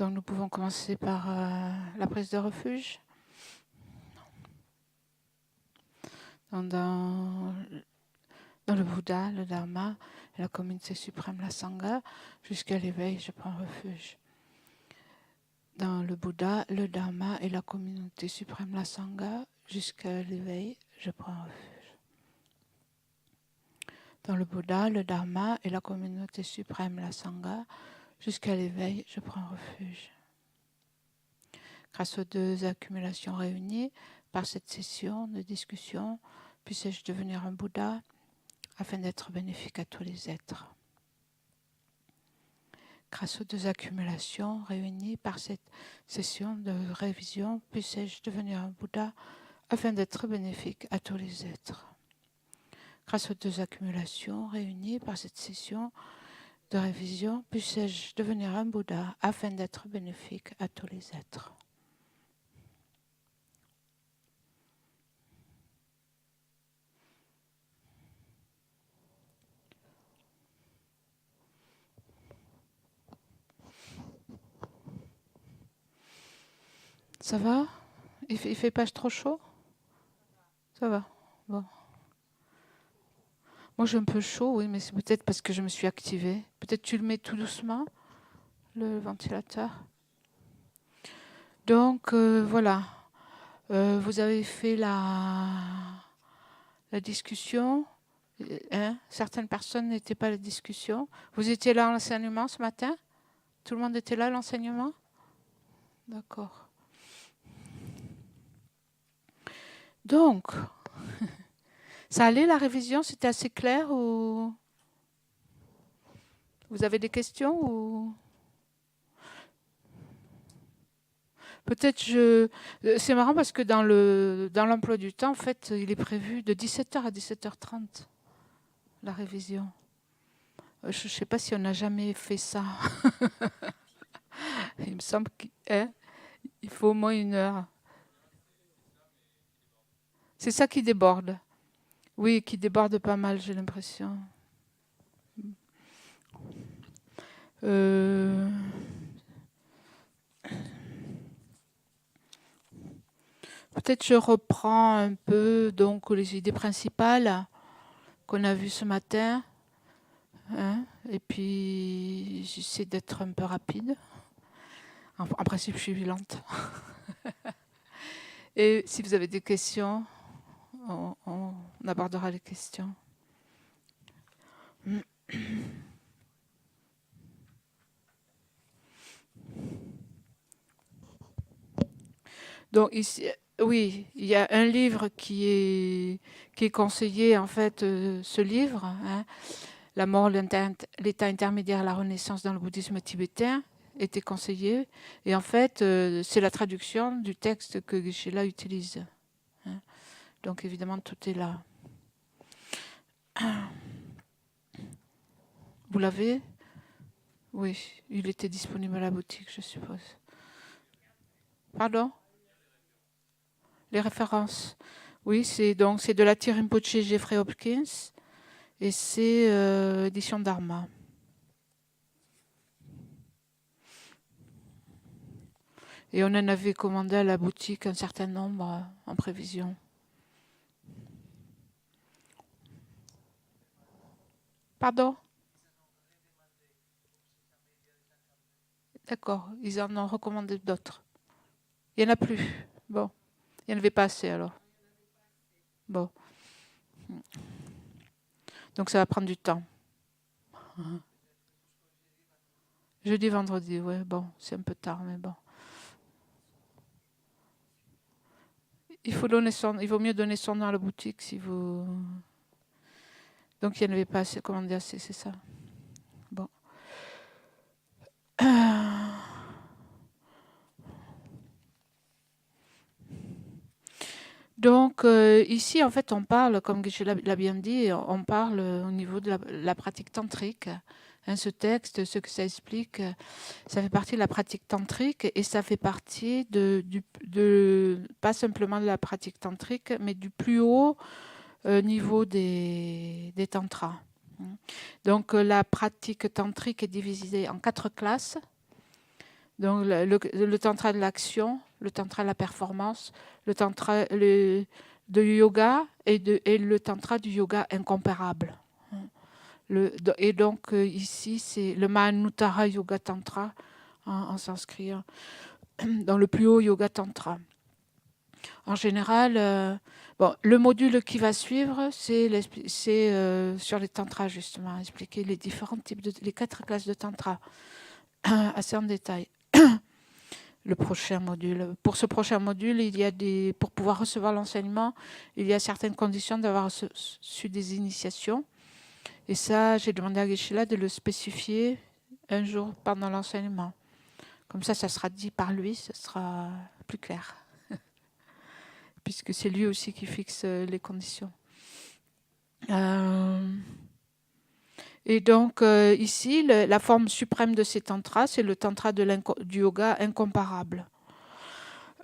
Donc nous pouvons commencer par la prise de refuge. Donc, dans le Bouddha, le Dharma et la communauté suprême, la Sangha, jusqu'à l'éveil, je prends refuge. Dans le Bouddha, le Dharma et la communauté suprême, la Sangha, jusqu'à l'éveil, je prends refuge. Dans le Bouddha, le Dharma et la communauté suprême, la Sangha, jusqu'à l'éveil, je prends refuge. Grâce aux deux accumulations réunies, par cette session de discussion, puisse-je devenir un Bouddha afin d'être bénéfique à tous les êtres. Grâce aux deux accumulations réunies par cette session de révision, puisse-je devenir un Bouddha afin d'être bénéfique à tous les êtres. Grâce aux deux accumulations réunies par cette session de révision, puisse-je devenir un Bouddha afin d'être bénéfique à tous les êtres. Ça va ? Il fait pas trop chaud ? Ça va. Bon. Moi j'ai un peu chaud, oui, mais c'est peut-être parce que je me suis activée. Peut-être tu le mets tout doucement, le ventilateur. Donc voilà. Vous avez fait la discussion. Certaines personnes n'étaient pas à la discussion. Vous étiez là à l'enseignement ce matin ? Tout le monde était là à l'enseignement ? D'accord. Donc, ça allait la révision ? C'était assez clair ou vous avez des questions ou peut-être c'est marrant parce que dans l'emploi du temps, en fait, il est prévu de 17h à 17h30 la révision. Je ne sais pas si on n'a jamais fait ça. Il me semble qu'il faut au moins 1 heure. C'est ça qui déborde. Oui, qui déborde pas mal, j'ai l'impression. Peut-être je reprends un peu donc les idées principales qu'on a vues ce matin. Et puis j'essaie d'être un peu rapide. En principe, je suis lente. Et si vous avez des questions, on abordera les questions. Donc ici, oui, il y a un livre qui est conseillé, en fait, ce livre, La mort, l'état intermédiaire, la renaissance dans le bouddhisme tibétain, était conseillé. Et en fait, c'est la traduction du texte que Geshe-la utilise. Donc évidemment, tout est là. Vous l'avez ? Oui, il était disponible à la boutique, je suppose. Pardon ? Les références. Oui, c'est de la Rinpoche Jeffrey Hopkins et c'est édition Dharma. Et on en avait commandé à la boutique un certain nombre en prévision. Pardon ? D'accord, ils en ont recommandé d'autres. Il n'y en a plus. Bon, il n'y en avait pas assez alors. Bon. Donc ça va prendre du temps. Jeudi, vendredi, ouais, bon, c'est un peu tard, mais bon. Il vaut mieux donner son nom à la boutique si vous... Donc il n'y en avait pas assez, commandé assez, c'est ça. Bon. Donc ici, en fait, on parle, comme je l'ai bien dit, on parle au niveau de la pratique tantrique. Ce texte, ce que ça explique, ça fait partie de la pratique tantrique et ça fait partie pas simplement de la pratique tantrique, mais du plus haut niveau des tantras. Donc la pratique tantrique est divisée en 4 classes. Donc le tantra de l'action, le tantra de la performance, le tantra de yoga et le tantra du yoga incomparable. Et donc ici, c'est le Mahanuttara Yoga Tantra en sanskrit, dans le plus haut yoga tantra. En général, le module qui va suivre, c'est sur les tantras justement, expliquer les différents types les 4 classes de tantra, assez en détail. Le prochain module. Pour ce prochain module, pour pouvoir recevoir l'enseignement, il y a certaines conditions d'avoir reçu des initiations. Et ça, j'ai demandé à Geshe-la de le spécifier un jour pendant l'enseignement. Comme ça sera dit par lui, ça sera plus clair. Puisque c'est lui aussi qui fixe les conditions. Et donc, ici, la forme suprême de ces tantras, c'est le tantra du yoga incomparable.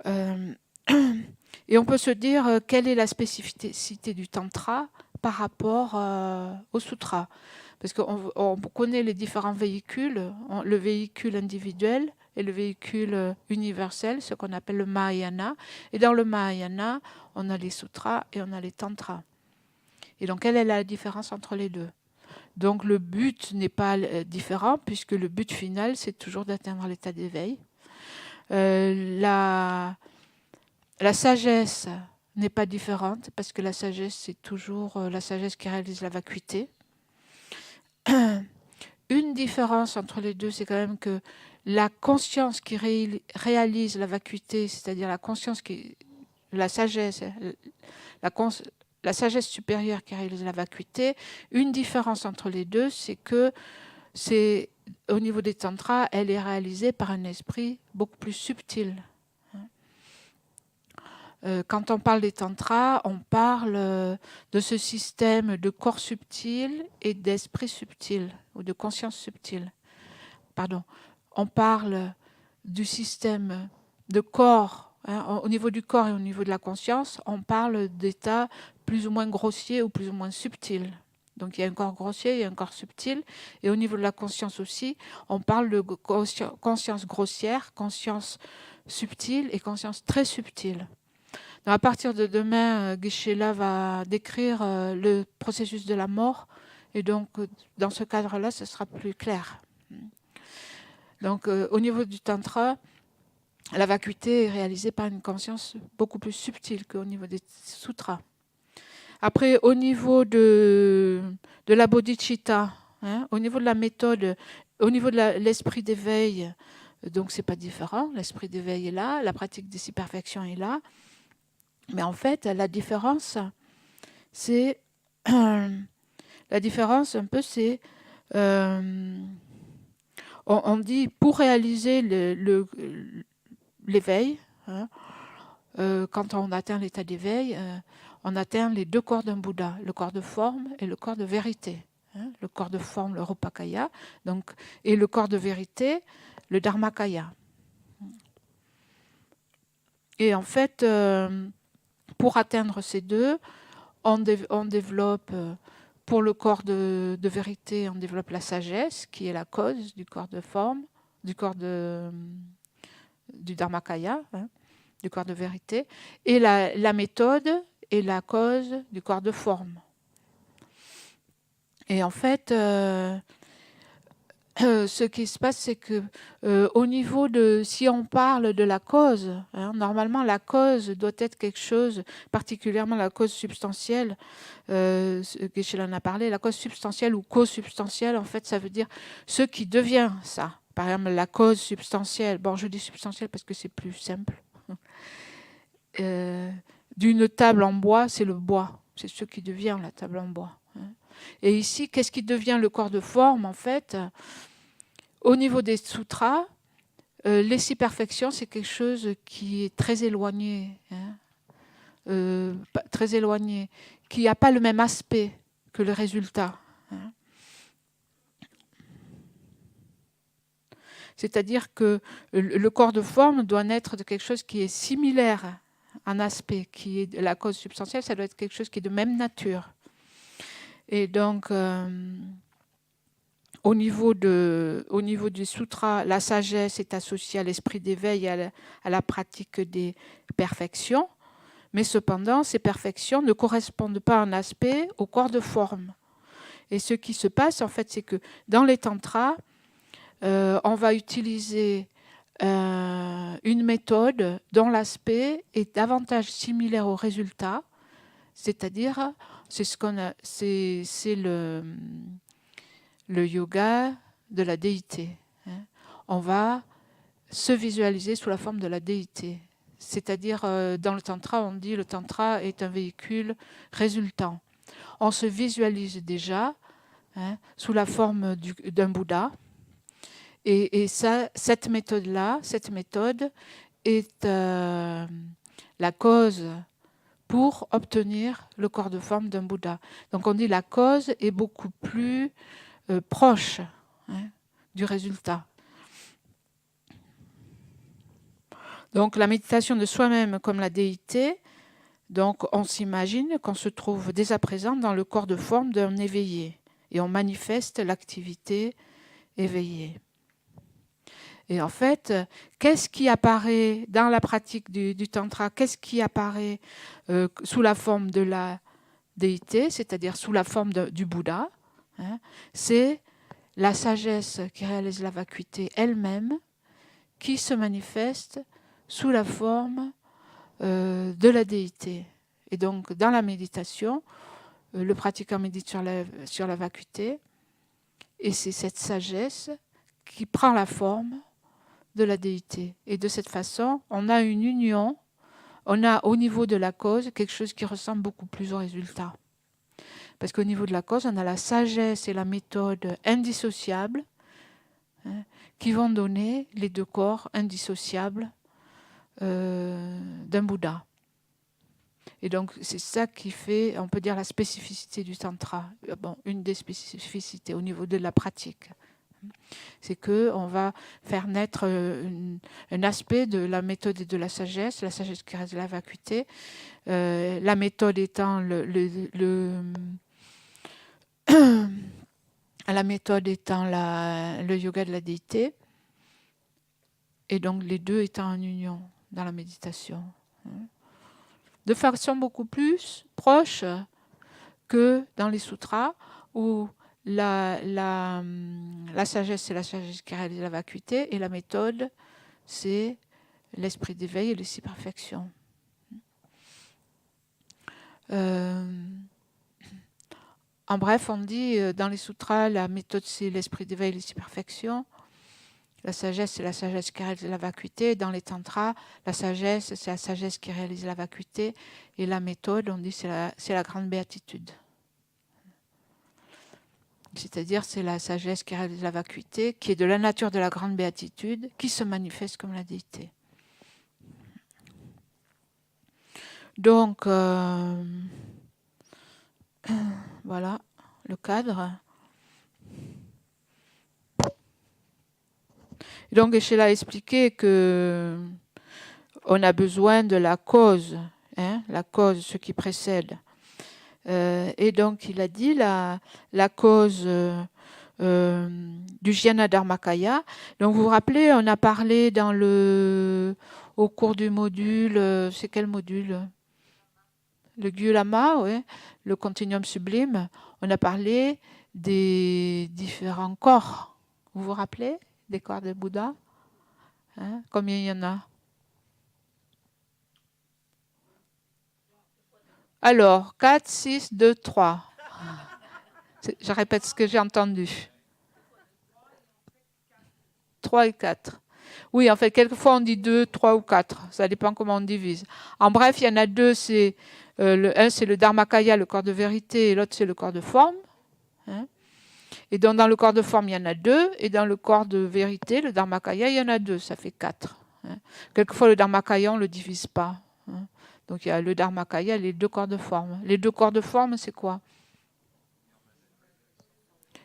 Et on peut se dire quelle est la spécificité du tantra par rapport au sutra. Parce qu'on connaît les différents véhicules, le véhicule individuel et le véhicule universel, ce qu'on appelle le Mahayana. Et dans le Mahayana, on a les sutras et on a les tantras. Et donc, quelle est la différence entre les deux ? Donc, le but n'est pas différent, puisque le but final, c'est toujours d'atteindre l'état d'éveil. La sagesse n'est pas différente, parce que la sagesse, c'est toujours la sagesse qui réalise la vacuité. Une différence entre les deux, c'est quand même que la conscience qui réalise la vacuité, c'est-à-dire la conscience la sagesse supérieure qui réalise la vacuité, une différence entre les deux, c'est que au niveau des tantras, elle est réalisée par un esprit beaucoup plus subtil. Quand on parle des tantras, on parle de ce système de corps subtil et d'esprit subtil, ou de conscience subtile. Pardon. On parle du système de corps, au niveau du corps et au niveau de la conscience, on parle d'états plus ou moins grossiers ou plus ou moins subtils. Donc il y a un corps grossier, il y a un corps subtil, et au niveau de la conscience aussi, on parle de conscience grossière, conscience subtile et conscience très subtile. Donc à partir de demain, Geshe-la va décrire le processus de la mort, et donc dans ce cadre-là, ce sera plus clair. Donc au niveau du tantra, la vacuité est réalisée par une conscience beaucoup plus subtile qu'au niveau des sutras. Après, au niveau de la bodhicitta, au niveau de la méthode, au niveau de l'esprit d'éveil, donc c'est pas différent, l'esprit d'éveil est là, la pratique des 6 perfections est là, mais en fait, la différence, c'est on dit pour réaliser l'éveil, quand on atteint l'état d'éveil, on atteint les 2 corps d'un Bouddha, le corps de forme et le corps de vérité. Le corps de forme, le Rupakaya, donc, et le corps de vérité, le Dharmakaya. Et en fait, pour atteindre ces deux, on développe, pour le corps de vérité, on développe la sagesse, qui est la cause du corps de forme, du corps du Dharmakaya, du corps de vérité, et la méthode est la cause du corps de forme. Et en fait, ce qui se passe, c'est que au niveau si on parle de la cause, normalement la cause doit être quelque chose, particulièrement la cause substantielle, Geshe-la en a parlé, la cause substantielle ou co-substantielle, en fait, ça veut dire ce qui devient ça. Par exemple, la cause substantielle, bon, je dis substantielle parce que c'est plus simple. D'une table en bois, c'est le bois. C'est ce qui devient la table en bois. Et ici, qu'est-ce qui devient le corps de forme, en fait ? Au niveau des sutras, les 6 perfections, c'est quelque chose qui est très éloigné, très éloigné, qui n'a pas le même aspect que le résultat. C'est-à-dire que le corps de forme doit naître de quelque chose qui est similaire en aspect, qui est la cause substantielle, ça doit être quelque chose qui est de même nature. Et donc, au niveau du sutra, la sagesse est associée à l'esprit d'éveil et à la pratique des perfections, mais cependant, ces perfections ne correspondent pas en aspect au corps de forme. Et ce qui se passe, en fait, c'est que dans les tantras, on va utiliser une méthode dont l'aspect est davantage similaire au résultat, c'est-à-dire, c'est le yoga de la déité. On va se visualiser sous la forme de la déité. C'est-à-dire, dans le tantra, on dit le tantra est un véhicule résultant. On se visualise déjà sous la forme d'un Bouddha. Et cette méthode-là, cette méthode est la cause pour obtenir le corps de forme d'un Bouddha. Donc on dit la cause est beaucoup plus proche du résultat. Donc la méditation de soi-même comme la déité, donc on s'imagine qu'on se trouve dès à présent dans le corps de forme d'un éveillé et on manifeste l'activité éveillée. Et en fait, qu'est-ce qui apparaît dans la pratique du tantra? Qu'est-ce qui apparaît sous la forme de la déité, c'est-à-dire sous la forme du Bouddha? C'est la sagesse qui réalise la vacuité elle-même qui se manifeste sous la forme de la déité. Et donc, dans la méditation, le pratiquant médite sur la vacuité, et c'est cette sagesse qui prend la forme de la déité. Et de cette façon, on a une union, on a au niveau de la cause quelque chose qui ressemble beaucoup plus au résultat. Parce qu'au niveau de la cause, on a la sagesse et la méthode indissociables qui vont donner les deux corps indissociables d'un Bouddha. Et donc, c'est ça qui fait, on peut dire, la spécificité du tantra. Bon, une des spécificités au niveau de la pratique. C'est qu'on va faire naître un aspect de la méthode et de la sagesse qui reste la vacuité, la méthode étant la méthode étant le yoga de la déité, et donc les deux étant en union dans la méditation. De façon beaucoup plus proche que dans les sutras, où la sagesse, c'est la sagesse qui réalise la vacuité, et la méthode, c'est l'esprit d'éveil et les six perfections. En bref, on dit dans les sutras, la méthode, c'est l'esprit d'éveil et les six perfections. La sagesse, c'est la sagesse qui réalise la vacuité. Dans les tantras, la sagesse, c'est la sagesse qui réalise la vacuité. Et la méthode, on dit, c'est la grande béatitude. C'est-à-dire, c'est la sagesse qui réalise la vacuité, qui est de la nature de la grande béatitude, qui se manifeste comme la déité. Donc, voilà le cadre. Donc, Geshe-la a expliqué que on a besoin de la cause, la cause, ce qui précède. Et donc, il a dit la cause du Jnana Dharmakaya. Donc, vous vous rappelez, on a parlé au cours du module, c'est quel module? Le Gyulama, oui, le continuum sublime. On a parlé des différents corps. Vous vous rappelez des corps de Bouddha? Combien il y en a? Alors, 4, 6, 2, 3. Je répète ce que j'ai entendu. 3 et 4. Oui, en fait, quelquefois on dit 2, 3 ou 4. Ça dépend comment on divise. En bref, il y en a deux. Un, c'est le Dharmakaya, le corps de vérité, et l'autre, c'est le corps de forme. Et donc, dans le corps de forme, il y en a deux. Et dans le corps de vérité, le Dharmakaya, il y en a deux. Ça fait 4. Quelquefois, le Dharmakaya, on ne le divise pas. Donc, il y a le Dharmakaya et les deux corps de forme. Les deux corps de forme, c'est quoi?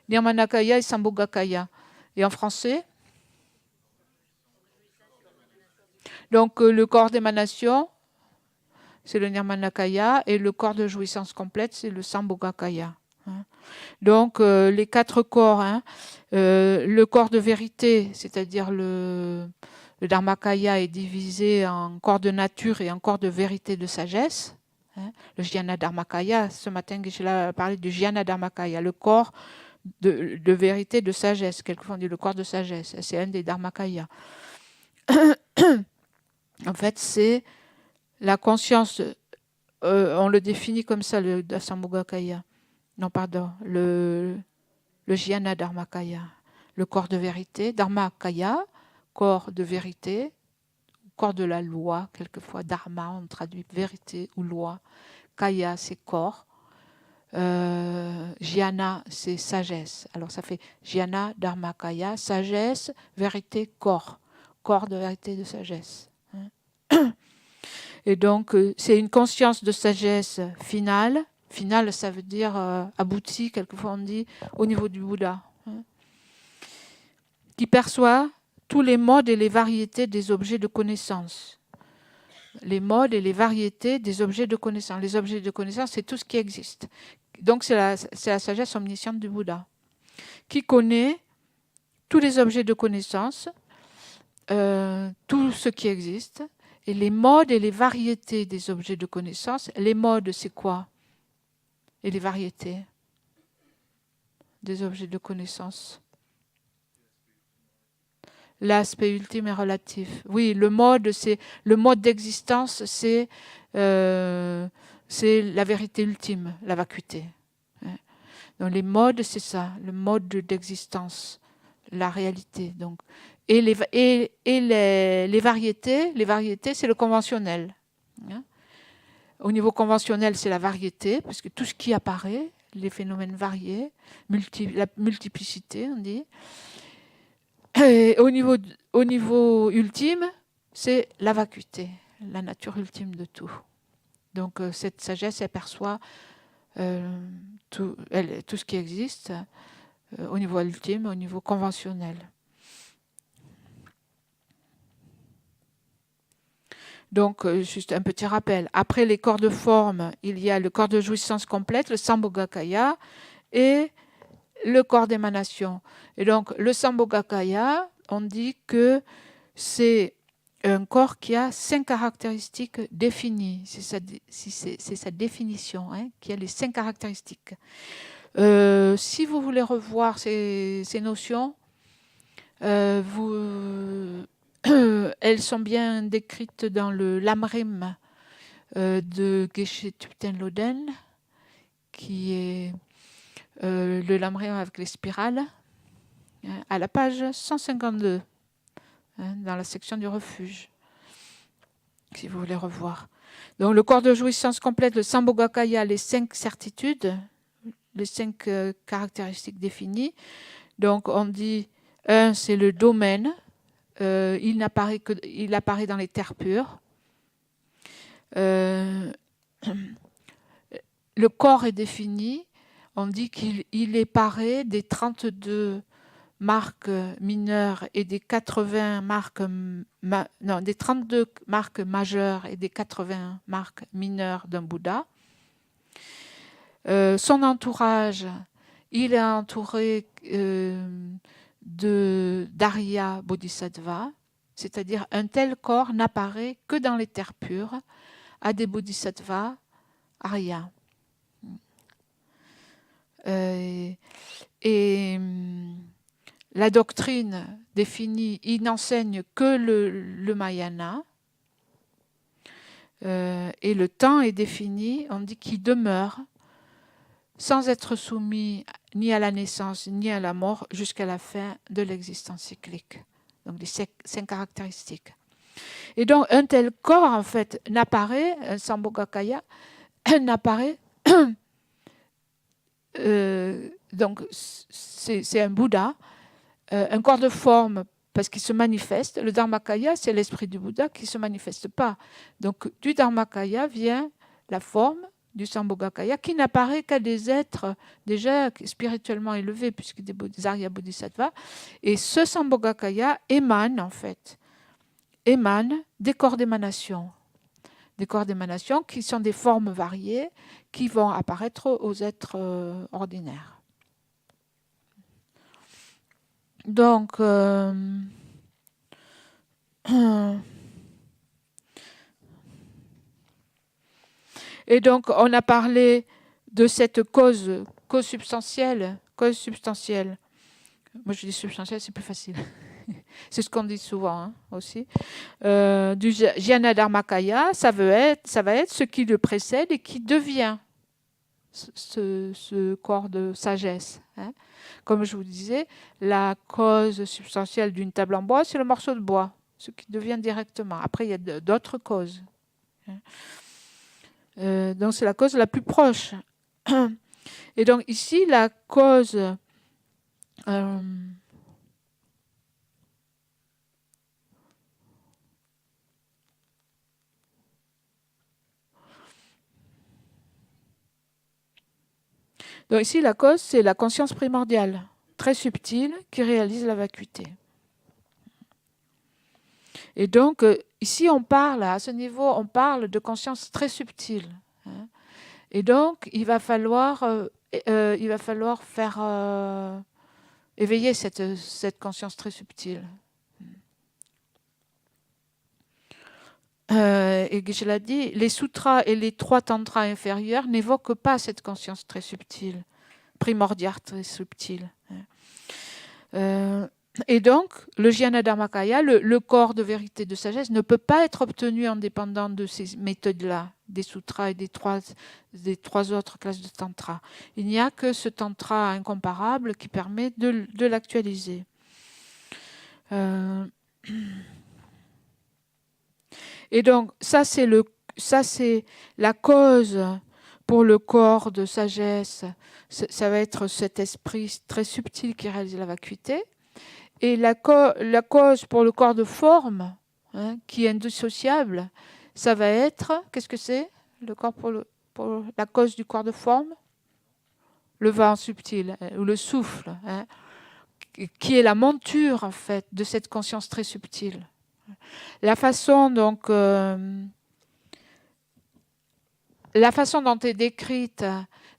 Nirmanakaya et Sambhogakaya. Et en français? Donc, le corps d'émanation, c'est le Nirmanakaya, et le corps de jouissance complète, c'est le Sambhogakaya. hein. Donc, les 4 corps, hein, le corps de vérité, c'est-à-dire le Dharmakaya est divisé en corps de nature et en corps de vérité de sagesse. Hein. Le Jnana Dharmakaya, ce matin, Geshe-la a parlé du Jnana Dharmakaya, le corps de vérité de sagesse. Quelquefois on dit le corps de sagesse, c'est un des Dharmakaya. En fait, c'est la conscience, on le définit comme ça, le Sambhogakaya. Non, pardon, le Jnana Dharmakaya, le corps de vérité, Dharmakaya, corps de vérité, corps de la loi, quelquefois Dharma, on traduit vérité ou loi, Kaya c'est corps, Jnana c'est sagesse. Alors ça fait Jnana Dharmakaya, sagesse, vérité, corps, corps de vérité de sagesse. Et donc c'est une conscience de sagesse finale. Finale, ça veut dire abouti, quelquefois on dit, au niveau du Bouddha, hein, qui perçoit tous les modes et les variétés des objets de connaissance. Les modes et les variétés des objets de connaissance. Les objets de connaissance, c'est tout ce qui existe. Donc c'est la sagesse omnisciente du Bouddha, qui connaît tous les objets de connaissance, tout ce qui existe, et les modes et les variétés des objets de connaissance. Les modes, c'est quoi? Et les variétés des objets de connaissance. L'aspect ultime et relatif. Oui, le mode d'existence, c'est la vérité ultime, la vacuité. Donc les modes, c'est ça, le mode d'existence, la réalité. Donc. Et les variétés, c'est le conventionnel. Au niveau conventionnel, c'est la variété, parce que tout ce qui apparaît, les phénomènes variés, la multiplicité, on dit. Et au niveau ultime, c'est la vacuité, la nature ultime de tout. Donc cette sagesse, elle perçoit tout ce qui existe au niveau ultime, au niveau conventionnel. Donc, juste un petit rappel. Après les corps de forme, il y a le corps de jouissance complète, le Sambhogakaya, et le corps d'émanation. Et donc, le Sambhogakaya, on dit que c'est un corps qui a 5 caractéristiques définies. C'est sa définition, hein, qui a les 5 caractéristiques. Si vous voulez revoir ces notions, elles sont bien décrites dans le Lamrim de Geshe Thupten Loden, qui est le Lamrim avec les spirales, à la page 152, dans la section du refuge, si vous voulez revoir. Donc le corps de jouissance complète, le Sambhogakaya, les 5 certitudes, les 5 caractéristiques définies. Donc on dit, 1, c'est le domaine. Il apparaît dans les terres pures. Le corps est défini. On dit qu'il est paré des 32 marques mineures et des 80 marques des 32 marques majeures et des 80 marques mineures d'un Bouddha. Son entourage, il est entouré d'Arya Bodhisattva, c'est-à-dire un tel corps n'apparaît que dans les terres pures à des Bodhisattvas Arya. Et la doctrine définie, il n'enseigne que le Mahayana, et le temps est défini, on dit qu'il demeure sans être soumis ni à la naissance ni à la mort jusqu'à la fin de l'existence cyclique. Donc les 5 caractéristiques. Et donc un tel corps en fait n'apparaît, un Sambhogakaya n'apparaît, donc c'est un Bouddha, un corps de forme parce qu'il se manifeste. Le Dharmakaya, c'est l'esprit du Bouddha qui ne se manifeste pas. Donc du Dharmakaya vient la forme du Sambhogakaya qui n'apparaît qu'à des êtres déjà spirituellement élevés, puisque des Arya Bodhisattvas. Et ce Sambhogakaya émane des corps d'émanation des corps d'émanation qui sont des formes variées qui vont apparaître aux êtres ordinaires. Donc, et donc, on a parlé de cette cause substantielle. Cause substantielle. Moi, je dis substantielle, c'est plus facile. C'est ce qu'on dit souvent hein, aussi. Du Jnana Dharmakaya, ça va être ce qui le précède et qui devient ce corps de sagesse. Hein. Comme je vous disais, la cause substantielle d'une table en bois, c'est le morceau de bois, ce qui devient directement. Après, il y a d'autres causes. Donc, c'est la cause la plus proche. Et donc, ici, la cause... donc ici, la cause, c'est la conscience primordiale, très subtile, qui réalise la vacuité. Et donc, ici, on parle, à ce niveau, on parle de conscience très subtile. Hein. Et donc, il va falloir faire éveiller cette conscience très subtile. Et je l'ai dit, les sutras et les 3 tantras inférieurs n'évoquent pas cette conscience très subtile, primordiale, très subtile. Et donc, le Jnana Dharmakaya, le corps de vérité de sagesse, ne peut pas être obtenu indépendant de ces méthodes-là, des sutras et des trois autres classes de tantra. Il n'y a que ce tantra incomparable qui permet de l'actualiser. Et donc, ça c'est la cause pour le corps de sagesse. Ça va être cet esprit très subtil qui réalise la vacuité. Et la cause pour le corps de forme, hein, qui est indissociable, ça va être, qu'est-ce que c'est le corps pour la cause du corps de forme? Le vent subtil, ou le souffle, hein, qui est la monture en fait de cette conscience très subtile. La façon donc la façon dont est décrite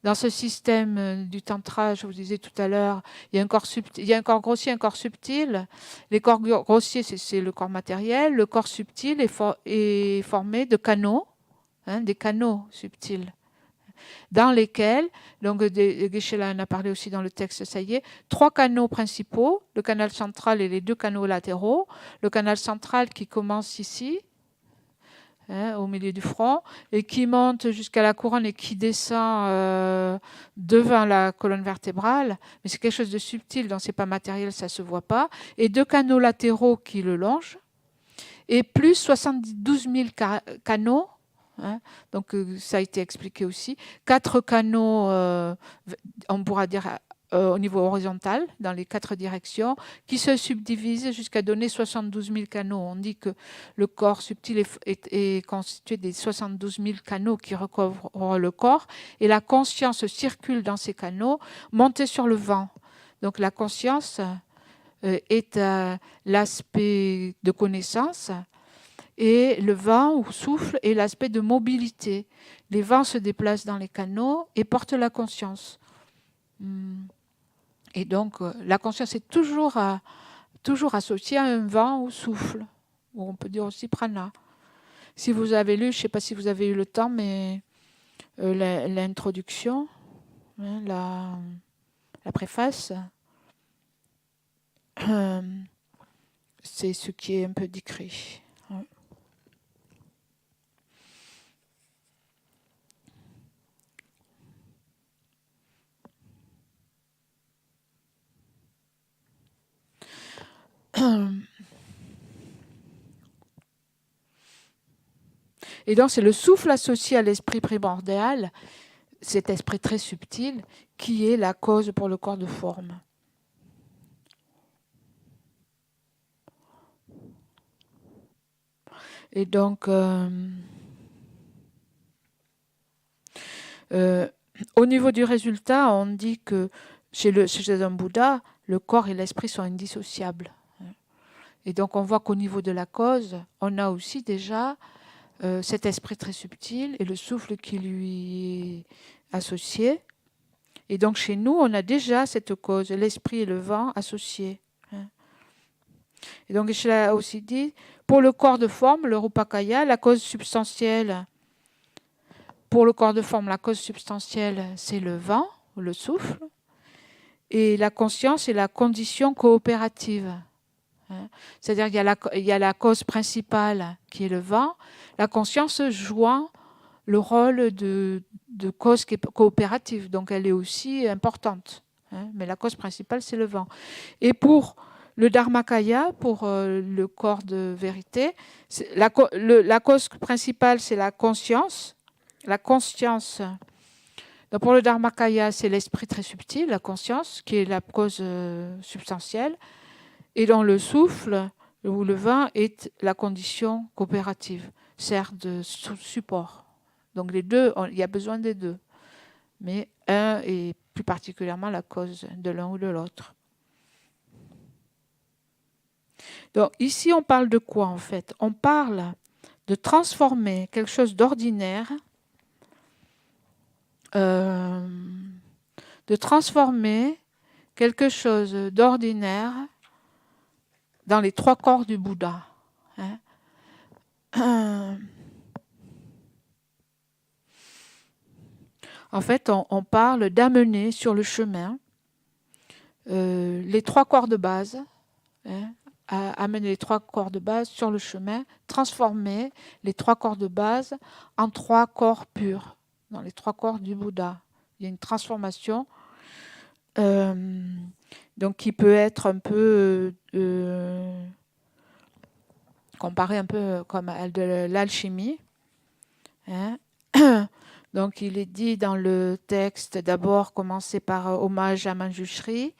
dans ce système du tantra, je vous disais tout à l'heure, il y a un corps grossier, un corps subtil. Les corps grossiers, c'est le corps matériel. Le corps subtil est formé de canaux, hein, des canaux subtils, dans lesquels, donc Geshe-la en a parlé aussi dans le texte, ça y est, 3 canaux principaux, le canal central et les 2 canaux latéraux. Le canal central qui commence ici, hein, au milieu du front, et qui monte jusqu'à la couronne et qui descend devant la colonne vertébrale, mais c'est quelque chose de subtil, donc c'est pas matériel, ça se voit pas, et 2 canaux latéraux qui le longent, et plus 72 000 canaux, hein, donc ça a été expliqué aussi, 4 canaux, on pourra dire au niveau horizontal, dans les 4 directions, qui se subdivisent jusqu'à donner 72 000 canaux. On dit que le corps subtil est constitué des 72 000 canaux qui recouvrent le corps, et la conscience circule dans ces canaux, montée sur le vent. Donc la conscience est l'aspect de connaissance, et le vent ou souffle est l'aspect de mobilité. Les vents se déplacent dans les canaux et portent la conscience. Et donc, la conscience est toujours associée à un vent ou souffle, ou on peut dire aussi prana. Si vous avez lu, je ne sais pas si vous avez eu le temps, mais l'introduction, hein, la préface, c'est ce qui est un peu décrit. Et donc, c'est le souffle associé à l'esprit primordial, cet esprit très subtil, qui est la cause pour le corps de forme. Et donc, au niveau du résultat, on dit que chez un Bouddha, le corps et l'esprit sont indissociables. Et donc, on voit qu'au niveau de la cause, on a aussi déjà cet esprit très subtil et le souffle qui lui est associé. Et donc chez nous, on a déjà cette cause, l'esprit et le vent associés. Et donc je l'ai aussi dit, pour le corps de forme, le Rupakaya, la cause substantielle, pour le corps de forme, la cause substantielle, c'est le vent, le souffle, et la conscience est la condition coopérative. C'est-à-dire qu'il y a la cause principale qui est le vent, la conscience jouant le rôle de cause coopérative, donc elle est aussi importante. Mais la cause principale, c'est le vent. Et pour le Dharmakaya, pour le corps de vérité, la cause principale, c'est la conscience. La conscience. Donc pour le Dharmakaya, c'est l'esprit très subtil, la conscience, qui est la cause substantielle. Et dans le souffle, ou le vin, est la condition coopérative, sert de support. Donc les deux, il y a besoin des deux. Mais un est plus particulièrement la cause de l'un ou de l'autre. Donc ici, on parle de quoi en fait? On parle de transformer quelque chose d'ordinaire, dans les trois corps du Bouddha. En fait, on parle d'amener sur le chemin les trois corps de base, amener les trois corps de base sur le chemin, transformer les trois corps de base en trois corps purs, dans les trois corps du Bouddha. Il y a une transformation donc qui peut être un peu comparée un peu comme à de l'alchimie. Donc il est dit dans le texte, d'abord commencer par hommage à Manjushri.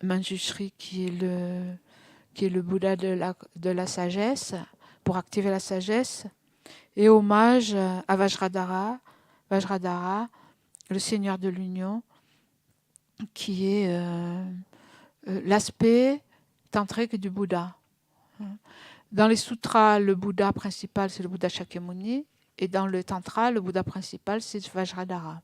Manjushri qui est le Bouddha de la sagesse, pour activer la sagesse. Et hommage à Vajradhara, le Seigneur de l'Union, qui est l'aspect tantrique du Bouddha. Dans les sutras, le Bouddha principal, c'est le Bouddha Shakyamuni. Et dans le Tantra, le Bouddha principal, c'est Vajradhara.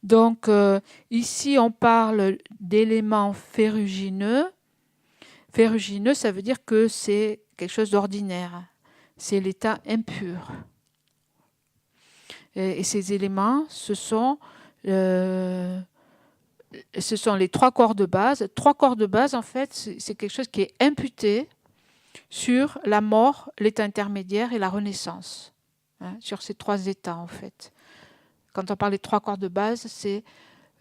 Donc, ici, on parle d'éléments ferrugineux. Ferrugineux, ça veut dire que c'est quelque chose d'ordinaire. C'est l'état impur. Et ces éléments, ce sont les trois corps de base. Trois corps de base, en fait, c'est quelque chose qui est imputé sur la mort, l'état intermédiaire et la renaissance. Sur ces trois états, en fait. Quand on parle des trois corps de base, c'est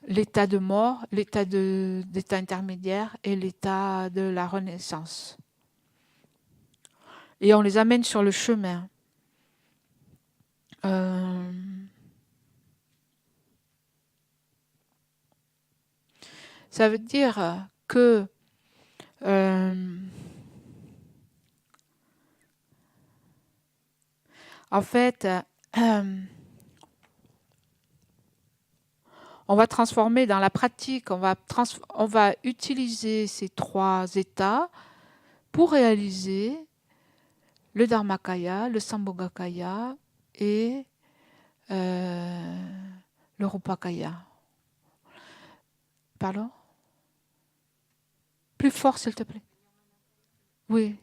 l'état de mort, d'état intermédiaire et l'état de la renaissance. Et on les amène sur le chemin. Ça veut dire que en fait, on va transformer dans la pratique, on va utiliser ces trois états pour réaliser le Dharmakaya, le Sambhogakaya et le Rupakaya. Pardon? Plus fort, s'il te plaît. Oui,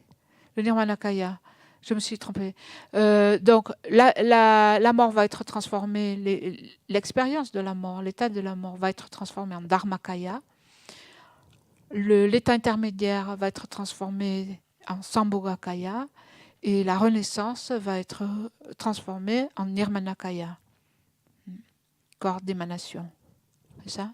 le Nirmanakaya. Je me suis trompée. Donc, la mort va être transformée, l'expérience de la mort, l'état de la mort va être transformé en Dharmakaya. L'état intermédiaire va être transformé en Sambhogakaya. Et la renaissance va être transformée en Nirmanakaya, corps d'émanation. C'est ça?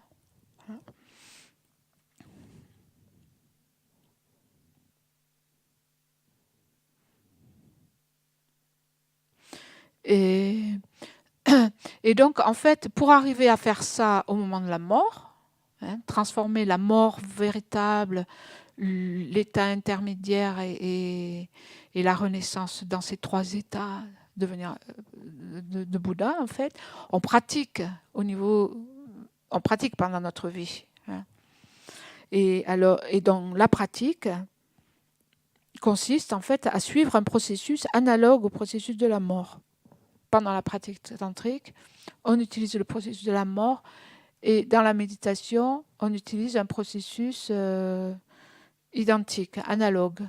Et donc, en fait, pour arriver à faire ça au moment de la mort, transformer la mort véritable, l'état intermédiaire et la renaissance dans ces trois états, devenir de Bouddha, en fait, on pratique pendant notre vie. Et donc la pratique consiste en fait à suivre un processus analogue au processus de la mort. Pendant la pratique tantrique, on utilise le processus de la mort, et dans la méditation, on utilise un processus identique, analogue.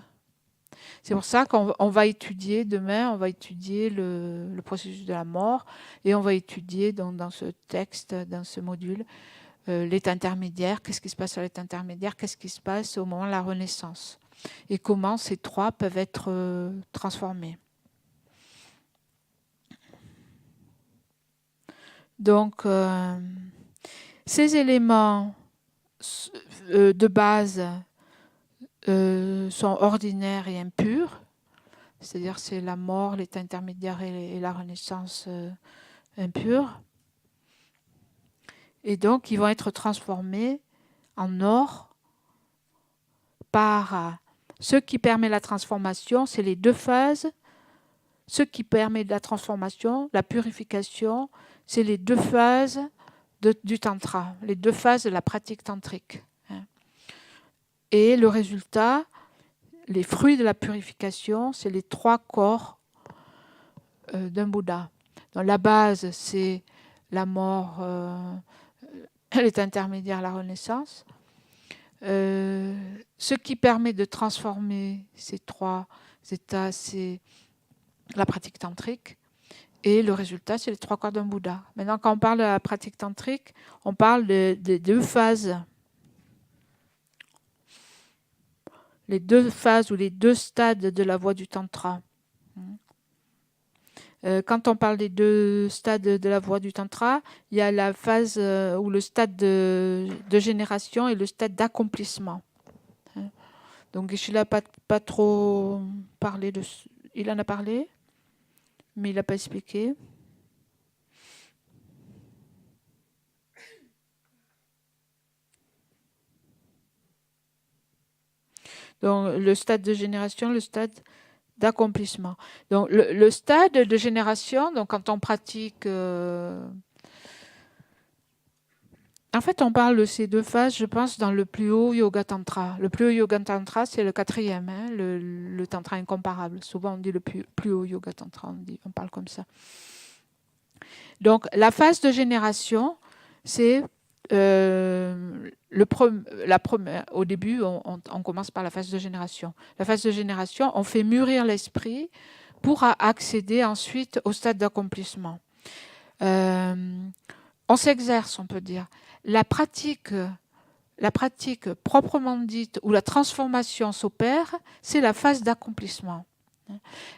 C'est pour ça qu'on va étudier, demain, on va étudier le processus de la mort, et on va étudier dans ce texte, dans ce module, l'état intermédiaire, qu'est-ce qui se passe à l'état intermédiaire, qu'est-ce qui se passe au moment de la renaissance, et comment ces trois peuvent être transformés. Donc, ces éléments de base sont ordinaires et impurs, c'est-à-dire c'est la mort, l'état intermédiaire et la renaissance impure. Et donc, ils vont être transformés en or par ce qui permet la transformation, c'est les deux phases. Ce qui permet de la transformation, la purification, c'est les deux phases du tantra, les deux phases de la pratique tantrique. Et le résultat, les fruits de la purification, c'est les trois corps d'un Bouddha. Donc la base, c'est la mort, l'état intermédiaire, la renaissance. Ce qui permet de transformer ces trois états, c'est la pratique tantrique. Et le résultat, c'est les trois corps d'un Bouddha. Maintenant, quand on parle de la pratique tantrique, on parle des deux phases. Les deux phases ou les deux stades de la voie du tantra. Quand on parle des deux stades de la voie du tantra, il y a la phase ou le stade de génération et le stade d'accomplissement. Donc Geshe-la n'a pas trop parlé de... Il en a parlé, mais il n'a pas expliqué. Donc le stade de génération, le stade d'accomplissement. Donc le stade de génération, donc quand on pratique... En fait, on parle de ces deux phases, je pense, dans le plus haut yoga tantra. Le plus haut yoga tantra, c'est le quatrième, hein, le tantra incomparable. Souvent, on dit le plus haut yoga tantra, on parle comme ça. Donc, la phase de génération, c'est au début, on commence par la phase de génération. La phase de génération, on fait mûrir l'esprit pour accéder ensuite au stade d'accomplissement. On s'exerce, on peut dire. La pratique proprement dite, où la transformation s'opère, c'est la phase d'accomplissement.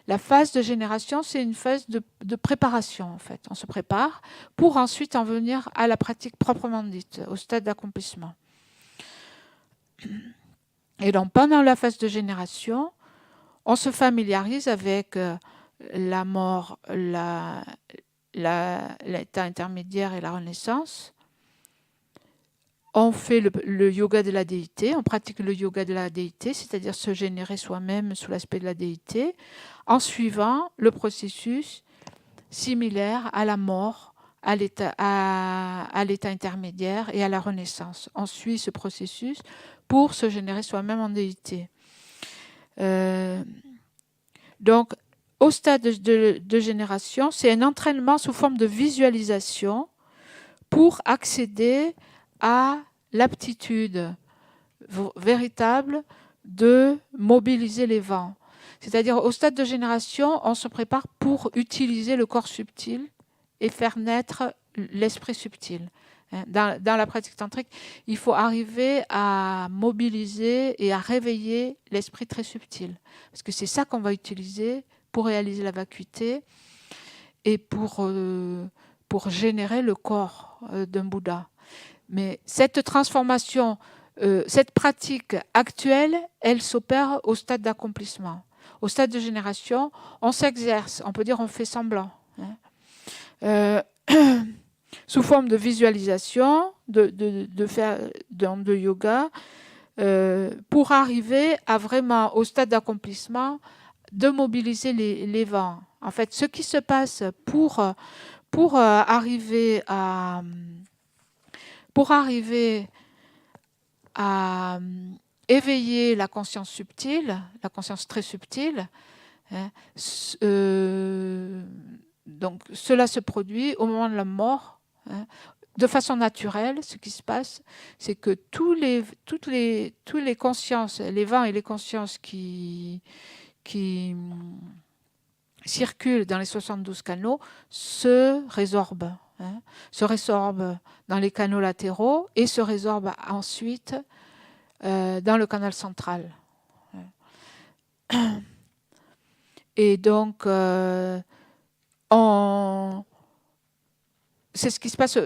La phase de génération, c'est une phase de préparation, en fait. On se prépare pour ensuite en venir à la pratique proprement dite, au stade d'accomplissement. Et donc, pendant la phase de génération, on se familiarise avec la mort, l'état intermédiaire et la renaissance. On fait le yoga de la déité, on pratique le yoga de la déité, c'est-à-dire se générer soi-même sous l'aspect de la déité, en suivant le processus similaire à la mort, à l'état intermédiaire et à la renaissance. On suit ce processus pour se générer soi-même en déité. Donc, au stade de génération, c'est un entraînement sous forme de visualisation pour accéder à l'aptitude véritable de mobiliser les vents. C'est-à-dire, au stade de génération, on se prépare pour utiliser le corps subtil et faire naître l'esprit subtil. Dans la pratique tantrique, il faut arriver à mobiliser et à réveiller l'esprit très subtil. Parce que c'est ça qu'on va utiliser pour réaliser la vacuité et pour générer le corps d'un Bouddha. Mais cette transformation, cette pratique actuelle, elle s'opère au stade d'accomplissement. Au stade de génération, on s'exerce, on peut dire on fait semblant. Sous forme de visualisation, de yoga, pour arriver à vraiment, au stade d'accomplissement, de mobiliser les vents. En fait, ce qui se passe pour arriver à éveiller la conscience subtile, la conscience très subtile. Hein. Donc cela se produit au moment de la mort. Hein. De façon naturelle, ce qui se passe, c'est que tous les consciences, les vents et les consciences qui circulent dans les 72 canaux se résorbent. Hein, se résorbent dans les canaux latéraux et se résorbent ensuite dans le canal central. Et donc, c'est ce qui se passe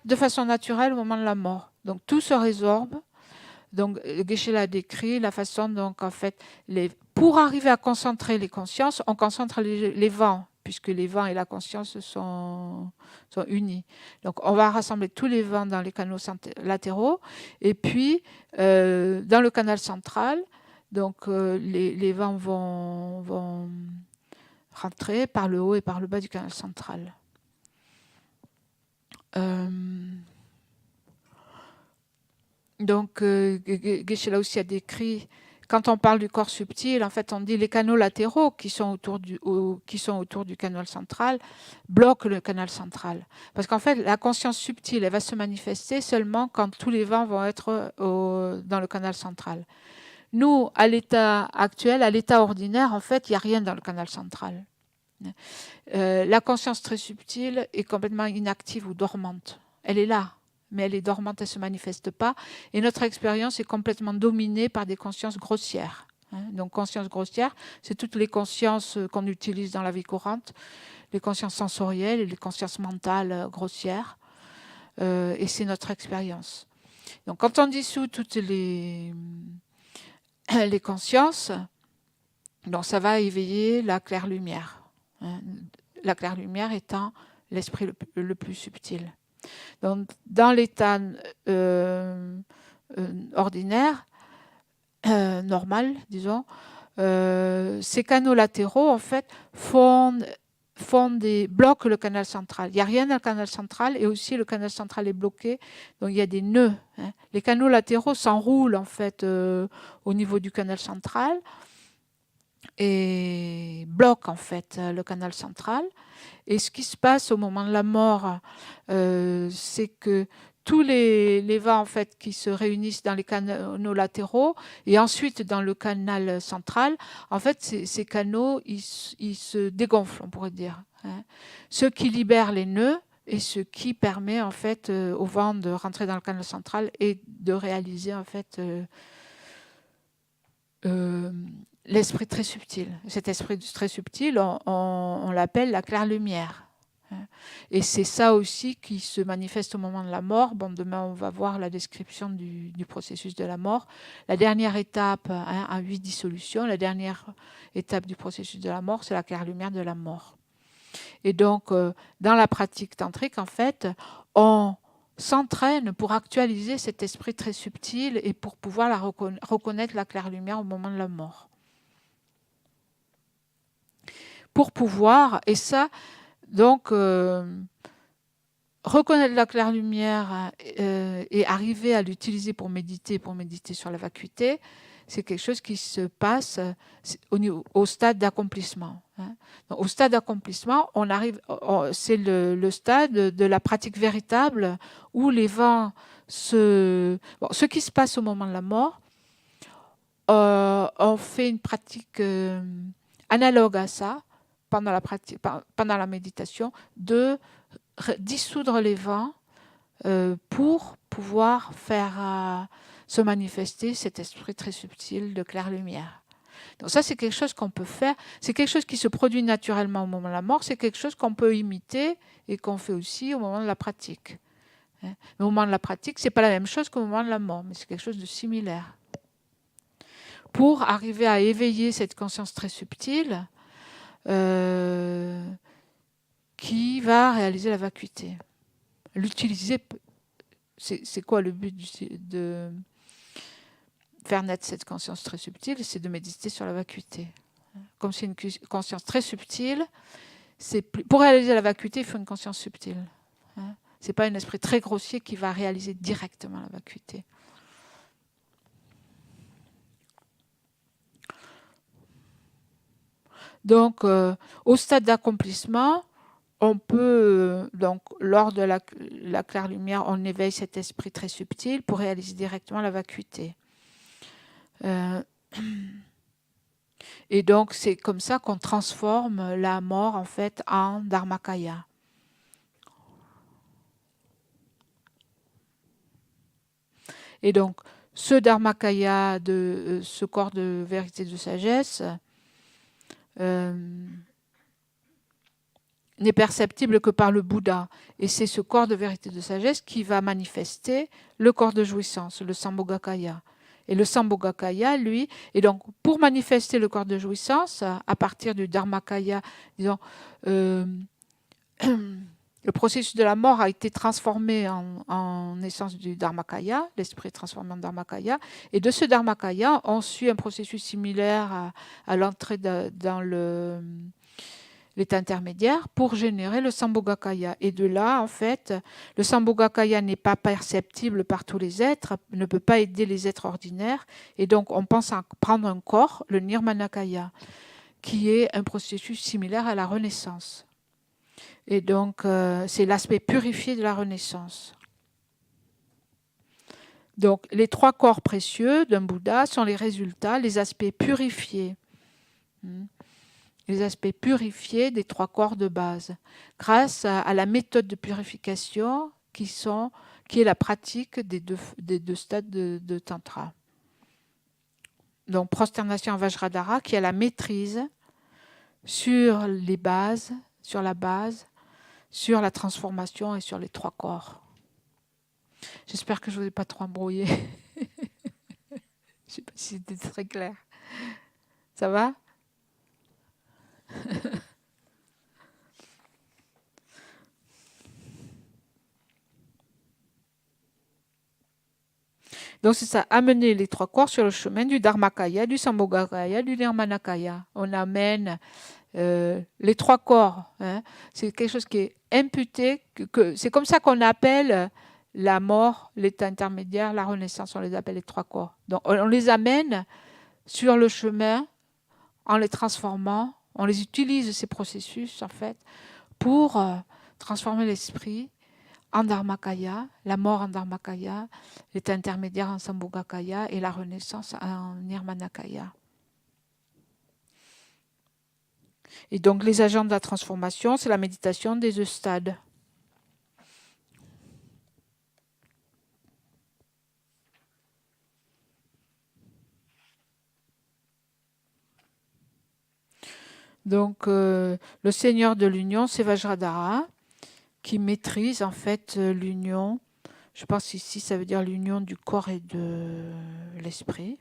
de façon naturelle au moment de la mort. Donc tout se résorbe. Donc Geshe l'a décrit, la façon dont en fait, pour arriver à concentrer les consciences, on concentre les vents, puisque les vents et la conscience sont unis. Donc on va rassembler tous les vents dans les canaux latéraux, et puis dans le canal central, donc les vents vont rentrer par le haut et par le bas du canal central. Donc, Geshe là aussi a décrit, quand on parle du corps subtil, en fait, on dit les canaux latéraux qui sont autour du canal central bloquent le canal central. Parce qu'en fait, la conscience subtile, elle va se manifester seulement quand tous les vents vont être dans le canal central. Nous, à l'état actuel, à l'état ordinaire, en fait, il n'y a rien dans le canal central. La conscience très subtile est complètement inactive ou dormante. Elle est là, mais elle est dormante, elle ne se manifeste pas. Et notre expérience est complètement dominée par des consciences grossières. Donc, conscience grossière, c'est toutes les consciences qu'on utilise dans la vie courante, les consciences sensorielles et les consciences mentales grossières. Et c'est notre expérience. Donc, quand on dissout toutes les consciences, donc ça va éveiller la claire lumière. La claire lumière étant l'esprit le plus subtil. Donc, dans l'état ordinaire, normal, disons, ces canaux latéraux, en fait, bloquent le canal central. Il n'y a rien dans le canal central et aussi le canal central est bloqué, donc il y a des nœuds. Les canaux latéraux s'enroulent, en fait, au niveau du canal central et bloquent, en fait, le canal central. Et ce qui se passe au moment de la mort, c'est que tous les vents en fait, qui se réunissent dans les canaux latéraux et ensuite dans le canal central, en fait, ces canaux, ils se dégonflent, on pourrait dire. Ce qui libère les nœuds et ce qui permet en fait, au vent de rentrer dans le canal central et de réaliser en fait, l'esprit très subtil. Cet esprit très subtil, on l'appelle la claire lumière. Et c'est ça aussi qui se manifeste au moment de la mort. Bon, demain, on va voir la description du processus de la mort. La dernière étape, à 8 dissolutions, la dernière étape du processus de la mort, c'est la claire lumière de la mort. Et donc, dans la pratique tantrique, en fait, on s'entraîne pour actualiser cet esprit très subtil et pour pouvoir reconnaître la claire lumière au moment de la mort. Pour pouvoir, et ça, donc, reconnaître la claire lumière et arriver à l'utiliser pour méditer sur la vacuité, c'est quelque chose qui se passe au stade d'accomplissement. Au stade d'accomplissement, c'est le stade de la pratique véritable où les vents ce qui se passe au moment de la mort, on fait une pratique analogue à ça pendant la méditation, de dissoudre les vents pour pouvoir faire se manifester cet esprit très subtil de claire lumière. Donc ça, c'est quelque chose qu'on peut faire, c'est quelque chose qui se produit naturellement au moment de la mort, c'est quelque chose qu'on peut imiter et qu'on fait aussi au moment de la pratique. Mais au moment de la pratique, ce n'est pas la même chose qu'au moment de la mort, mais c'est quelque chose de similaire. Pour arriver à éveiller cette conscience très subtile, qui va réaliser la vacuité. L'utiliser, c'est quoi le but de faire naître cette conscience très subtile? C'est de méditer sur la vacuité. Comme c'est une conscience très subtile, pour réaliser la vacuité, il faut une conscience subtile. Ce n'est pas un esprit très grossier qui va réaliser directement la vacuité. Donc, au stade d'accomplissement, on peut, donc, lors de la claire lumière, on éveille cet esprit très subtil pour réaliser directement la vacuité. Et donc, c'est comme ça qu'on transforme la mort, en fait, en Dharmakaya. Et donc, ce Dharmakaya, ce corps de vérité de sagesse, n'est perceptible que par le Bouddha. Et c'est ce corps de vérité de sagesse qui va manifester le corps de jouissance, le Sambhogakaya. Et le Sambhogakaya, lui, et donc pour manifester le corps de jouissance, à partir du Dharmakaya, disons, le processus de la mort a été transformé en essence du Dharmakaya, l'esprit est transformé en Dharmakaya, et de ce Dharmakaya, on suit un processus similaire à l'entrée dans l'état intermédiaire pour générer le Sambhogakaya. Et de là, en fait, le Sambhogakaya n'est pas perceptible par tous les êtres, ne peut pas aider les êtres ordinaires, et donc on pense à prendre un corps, le Nirmanakaya, qui est un processus similaire à la renaissance. Et donc, c'est l'aspect purifié de la renaissance. Donc, les 3 corps précieux d'un Bouddha sont les résultats, les aspects purifiés. Les aspects purifiés des 3 corps de base, grâce à la méthode de purification qui est la pratique des deux stades de Tantra. Donc, prosternation en Vajradhara, qui a la maîtrise sur les bases, sur la base, sur la transformation et sur les 3 corps. J'espère que je ne vous ai pas trop embrouillé. Je ne sais pas si c'était très clair. Ça va ? Donc c'est ça, amener les 3 corps sur le chemin du Dharmakaya, du Sambhogakaya, du Nirmanakaya. On amène les 3 corps. C'est quelque chose qui est imputé. C'est comme ça qu'on appelle la mort, l'état intermédiaire, la renaissance. On les appelle les 3 corps. Donc on les amène sur le chemin en les transformant. On les utilise, ces processus, en fait, pour transformer l'esprit en Dharmakaya, la mort en Dharmakaya, l'état intermédiaire en Sambhogakaya et la renaissance en Nirmanakaya. Et donc les agents de la transformation, c'est la méditation des 2 stades. Donc le Seigneur de l'union, c'est Vajradhara, qui maîtrise en fait l'union. Je pense ici, ça veut dire l'union du corps et de l'esprit.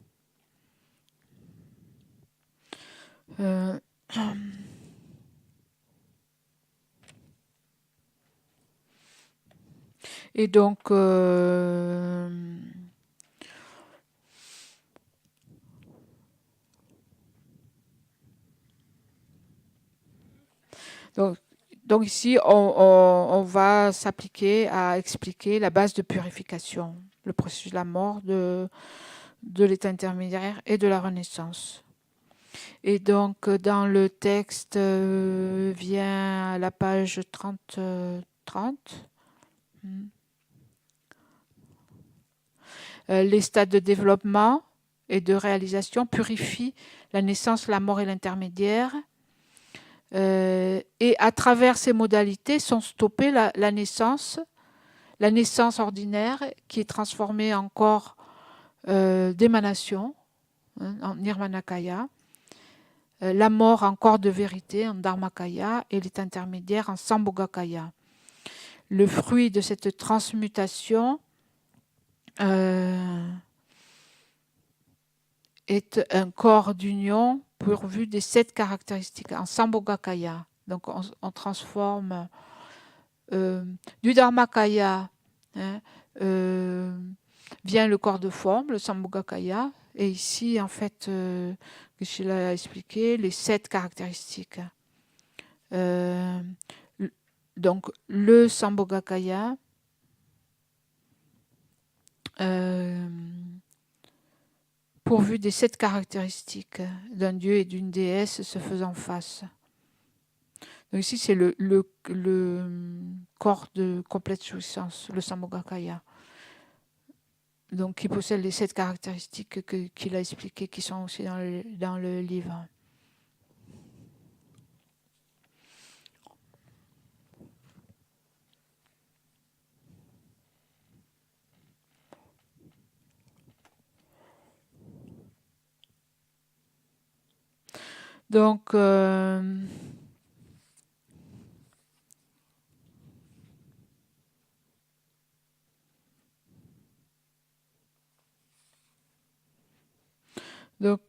Et donc, donc ici, on va s'appliquer à expliquer la base de purification, le processus de la mort, de l'état intermédiaire et de la renaissance. Et donc, dans le texte, vient à la page 30. Les stades de développement et de réalisation purifient la naissance, la mort et l'intermédiaire. Et à travers ces modalités sont stoppées la naissance ordinaire qui est transformée en corps d'émanation, en Nirmanakaya, la mort en corps de vérité, en Dharmakaya, et l'état intermédiaire en Sambhogakaya. Le fruit de cette transmutation est un corps d'union pourvu des 7 caractéristiques en Sambhogakaya. Donc on transforme du Dharmakaya, vient le corps de forme, le Sambhogakaya, et ici en fait, Geshe-la a expliqué les 7 caractéristiques. Donc le Sambhogakaya pourvu pourvu des 7 caractéristiques d'un dieu et d'une déesse se faisant face. Donc ici, c'est le corps de complète jouissance, le Sambhogakaya. Donc, qui possède les 7 caractéristiques qu'il a expliquées, qui sont aussi dans le livre. Donc,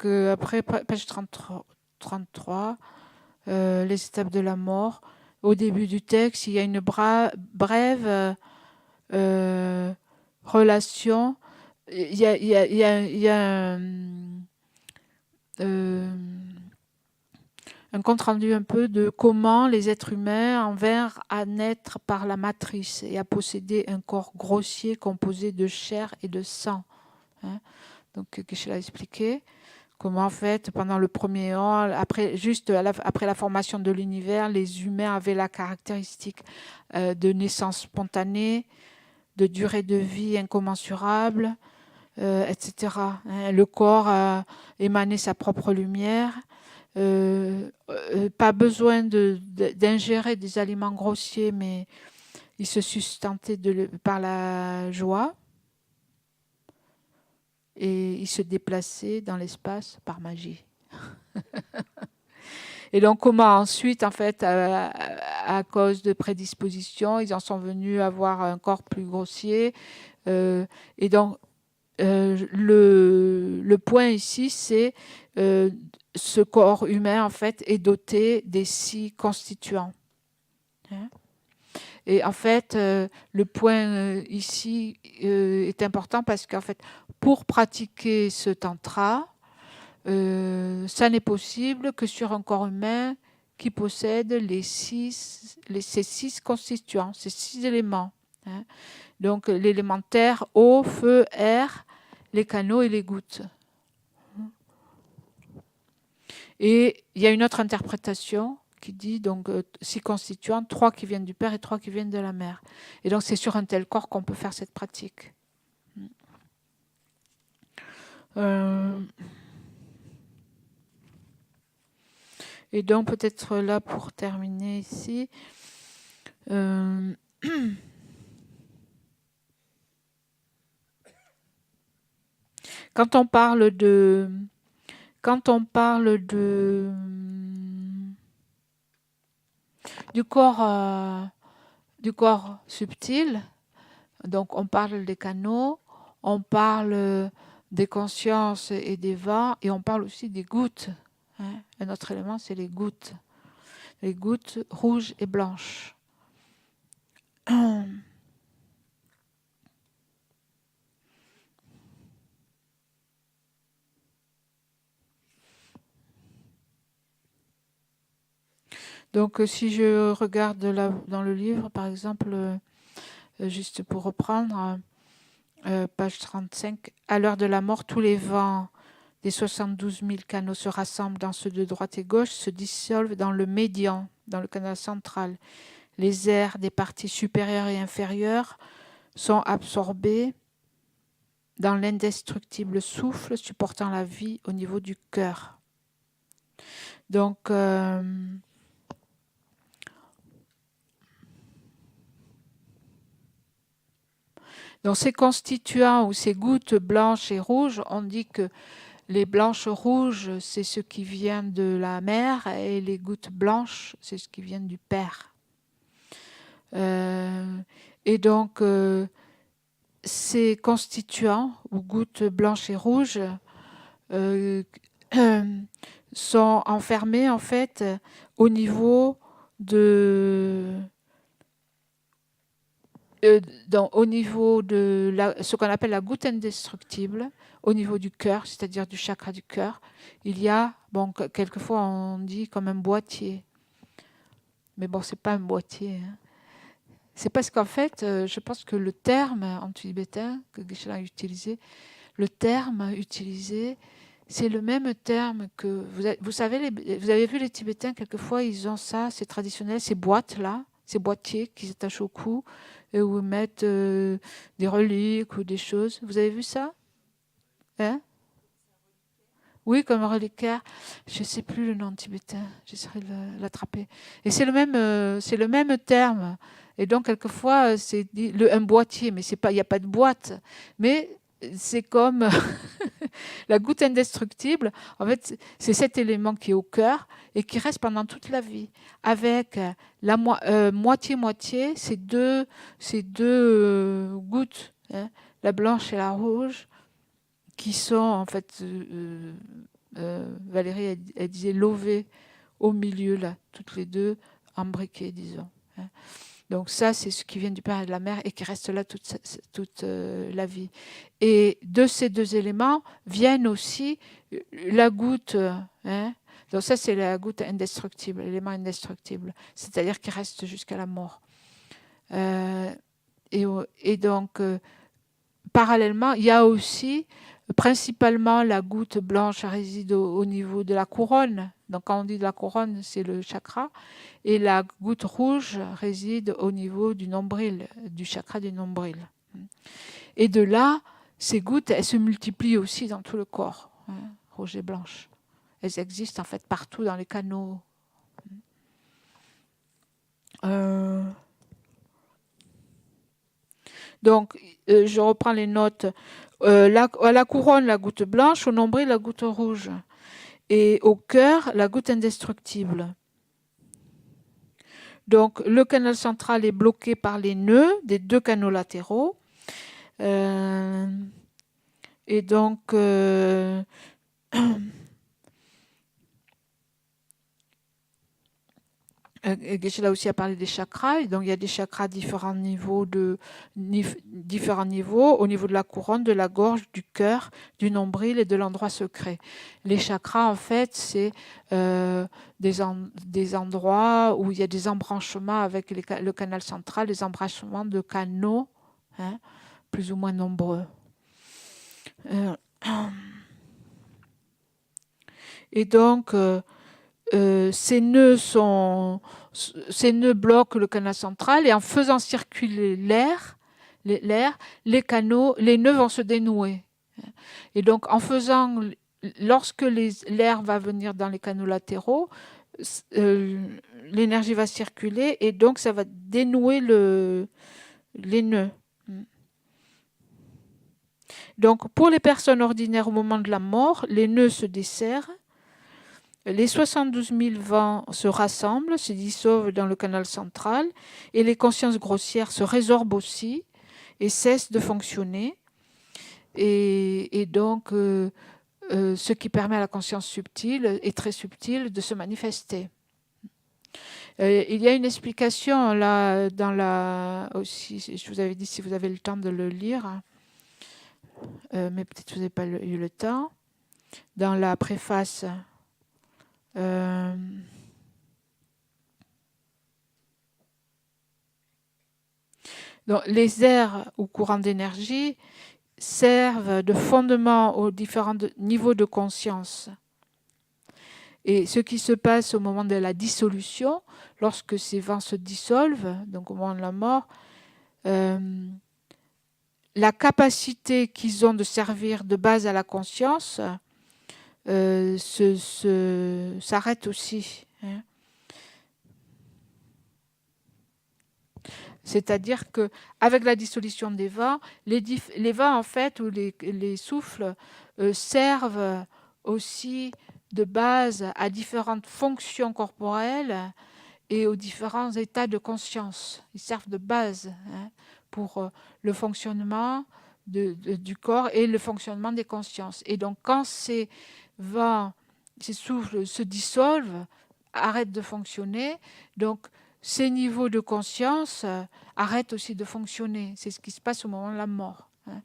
après, page 33, les étapes de la mort. Au début du texte, il y a une brève relation. Il y a un compte rendu un peu de comment les êtres humains en vinrent à naître par la matrice et à posséder un corps grossier composé de chair et de sang. Hein. Donc, Geshe l'a expliqué. Comment, en fait, pendant le premier an, après la formation de l'univers, les humains avaient la caractéristique de naissance spontanée, de durée de vie incommensurable, etc. Hein. Le corps émanait sa propre lumière. Pas besoin d'ingérer des aliments grossiers, mais il se sustentait par la joie. Et il se déplaçait dans l'espace par magie. Et donc, comment ensuite, en fait, à cause de prédispositions, ils en sont venus à avoir un corps plus grossier. Et donc, le point ici, c'est ce corps humain, en fait, est doté des 6 constituants. Hein. Et en fait, le point ici est important parce qu'en fait, pour pratiquer ce tantra, ça n'est possible que sur un corps humain qui possède ces 6 constituants, ces 6 éléments. Hein. Donc l'élément terre, eau, feu, air, les canaux et les gouttes. Et il y a une autre interprétation qui dit donc 6 constituants, 3 qui viennent du père et 3 qui viennent de la mère. Et donc c'est sur un tel corps qu'on peut faire cette pratique. Et donc peut-être là pour terminer ici, quand on parle du corps subtil, donc on parle des canaux, on parle des consciences et des vents, et on parle aussi des gouttes. Hein. Un autre élément, c'est les gouttes rouges et blanches. Donc si je regarde là, dans le livre, par exemple, juste pour reprendre, page 35, à l'heure de la mort, tous les vents des 72 000 canaux se rassemblent dans ceux de droite et gauche, se dissolvent dans le médian, dans le canal central. Les airs des parties supérieures et inférieures sont absorbés dans l'indestructible souffle supportant la vie au niveau du cœur. Donc, ces constituants ou ces gouttes blanches et rouges, on dit que les blanches rouges, c'est ce qui vient de la mère et les gouttes blanches, c'est ce qui vient du père. Et donc, ces constituants ou gouttes blanches et rouges sont enfermés en fait au niveau de ce qu'on appelle la goutte indestructible, au niveau du cœur, c'est-à-dire du chakra du cœur. Il y a, quelquefois on dit comme un boîtier, mais bon, c'est pas un boîtier. Hein. C'est parce qu'en fait, je pense que le terme en tibétain que Geshe-la a utilisé, le terme utilisé, C'est le même terme que... Vous savez, vous avez vu les Tibétains, quelquefois, ils ont ça, c'est traditionnel, ces boîtes-là, ces boîtiers qui s'attachent au cou, et où ils mettent des reliques ou des choses. Vous avez vu ça? Hein? Oui, comme un reliquaire. Je ne sais plus le nom tibétain, j'essaierai de l'attraper. Et c'est le même terme. Et donc, quelquefois, c'est un boîtier, mais il n'y a pas de boîte. Mais c'est comme la goutte indestructible. En fait, c'est cet élément qui est au cœur et qui reste pendant toute la vie. Avec la moitié-moitié, ces deux gouttes, hein, la blanche et la rouge, qui sont en fait, Valérie, elle disait lovées au milieu, là, toutes les deux, imbriquées, disons. Hein. Donc ça, c'est ce qui vient du père et de la mère et qui reste là toute la vie. Et de ces deux éléments viennent aussi la goutte. Hein. Donc ça, c'est la goutte indestructible, l'élément indestructible, c'est-à-dire qui reste jusqu'à la mort. Et donc, parallèlement, il y a aussi principalement la goutte blanche réside au niveau de la couronne. Donc quand on dit de la couronne, c'est le chakra. Et la goutte rouge réside au niveau du nombril, du chakra du nombril. Et de là, ces gouttes, elles se multiplient aussi dans tout le corps, hein, rouge et blanche. Elles existent en fait partout dans les canaux. Donc, je reprends les notes. À la couronne, la goutte blanche, au nombril, la goutte rouge. Et au cœur, la goutte indestructible. Donc, le canal central est bloqué par les nœuds des deux canaux latéraux. Et donc, Geshe-la aussi a parlé des chakras. Et donc, il y a des chakras à différents niveaux, au niveau de la couronne, de la gorge, du cœur, du nombril et de l'endroit secret. Les chakras, en fait, c'est des endroits où il y a des embranchements avec le canal central, des embranchements de canaux, hein, plus ou moins nombreux. Et donc, ces nœuds bloquent le canal central et en faisant circuler l'air, les nœuds vont se dénouer. Et donc, lorsque l'air va venir dans les canaux latéraux, l'énergie va circuler et donc ça va dénouer les nœuds. Donc, pour les personnes ordinaires au moment de la mort, les nœuds se desserrent. Les 72 000 vents se rassemblent, se dissolvent dans le canal central et les consciences grossières se résorbent aussi et cessent de fonctionner. Et donc, ce qui permet à la conscience subtile et très subtile de se manifester. Il y a une explication là, aussi, je vous avais dit si vous avez le temps de le lire, mais peut-être que vous n'avez pas eu le temps, dans la préface. Donc, les airs ou courants d'énergie servent de fondement aux différents niveaux de conscience. Et ce qui se passe au moment de la dissolution, lorsque ces vents se dissolvent, donc au moment de la mort, la capacité qu'ils ont de servir de base à la conscience s'arrête aussi. Hein. C'est-à-dire qu'avec la dissolution des vents, les vents en fait, ou les souffles servent aussi de base à différentes fonctions corporelles et aux différents états de conscience. Ils servent de base, hein, pour le fonctionnement du corps et le fonctionnement des consciences. Et donc quand ces vents, ces souffles se dissolvent, arrêtent de fonctionner, donc ces niveaux de conscience arrêtent aussi de fonctionner. C'est ce qui se passe au moment de la mort. Hein.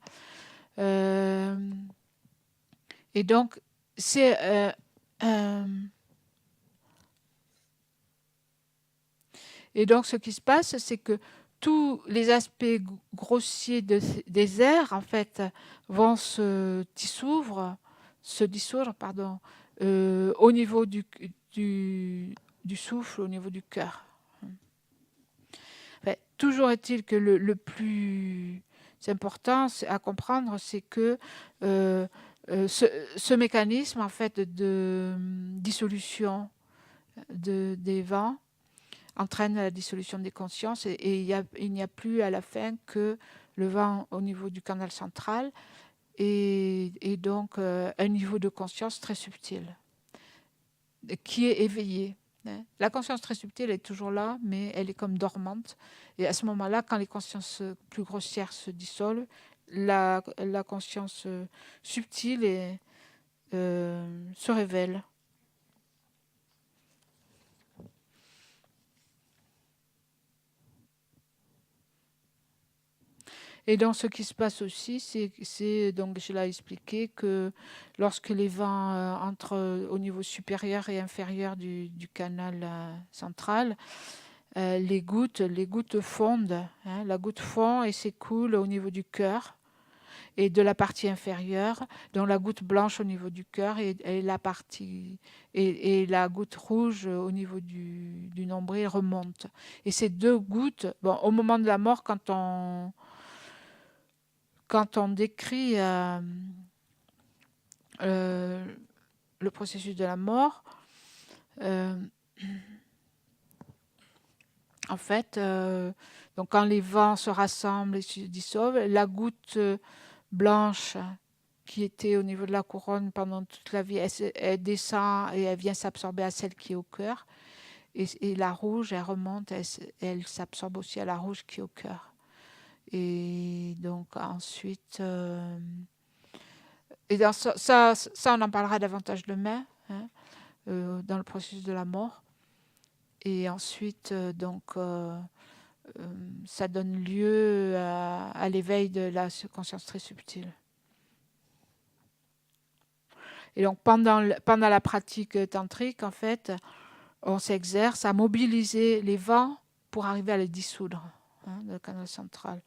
Et donc, c'est... et donc, ce qui se passe, c'est que tous les aspects grossiers des airs, en fait, s'ouvrent, se dissoudre, pardon, au niveau du souffle, au niveau du cœur. Enfin, toujours est-il que le plus important à comprendre, c'est que ce mécanisme en fait de dissolution des vents entraîne la dissolution des consciences et il n'y a plus à la fin que le vent au niveau du canal central et donc un niveau de conscience très subtil qui est éveillé. La conscience très subtile est toujours là, mais elle est comme dormante. Et à ce moment-là, quand les consciences plus grossières se dissolvent, la conscience subtile se révèle. Et donc, ce qui se passe aussi, c'est donc, je l'ai expliqué, que lorsque les vents entrent au niveau supérieur et inférieur du canal central, les gouttes fondent. La goutte fond et s'écoule au niveau du cœur et de la partie inférieure, donc la goutte blanche au niveau du cœur et la goutte rouge au niveau du nombril remonte. Et ces deux gouttes, bon, au moment de la mort, quand on décrit le processus de la mort, en fait, donc quand les vents se rassemblent et se dissolvent, la goutte blanche qui était au niveau de la couronne pendant toute la vie, elle descend et elle vient s'absorber à celle qui est au cœur. Et la rouge, elle remonte, elle s'absorbe aussi à la rouge qui est au cœur. Et donc ensuite... et dans ça, on en parlera davantage demain, dans le processus de la mort. Et ensuite, ça donne lieu à l'éveil de la conscience très subtile. Et donc, pendant la pratique tantrique, en fait, on s'exerce à mobiliser les vents pour arriver à les dissoudre, dans le canal central.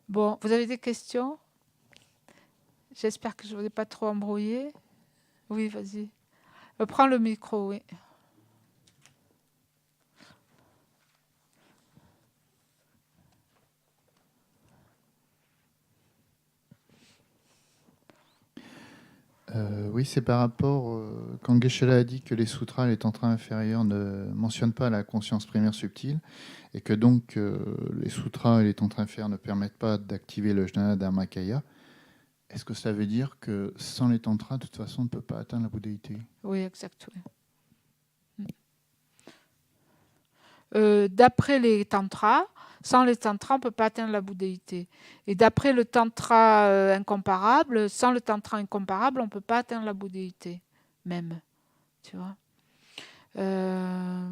Bon, vous avez des questions? J'espère que je ne vous ai pas trop embrouillé. Oui, vas-y. Prends le micro, oui. Oui, c'est par rapport, quand Geshe-la a dit que les sutras, les tantras inférieurs ne mentionnent pas la conscience primaire subtile, et que donc les sutras et les tantras inférieurs ne permettent pas d'activer le jnana dharmakaya, est-ce que ça veut dire que sans les tantras, de toute façon, on ne peut pas atteindre la bouddhéité? Oui, exactement. D'après les tantras, sans les tantras, on ne peut pas atteindre la bouddhéité. Et d'après le tantra incomparable, sans le tantra incomparable, on ne peut pas atteindre la bouddhéité, même. Tu vois. Ouais.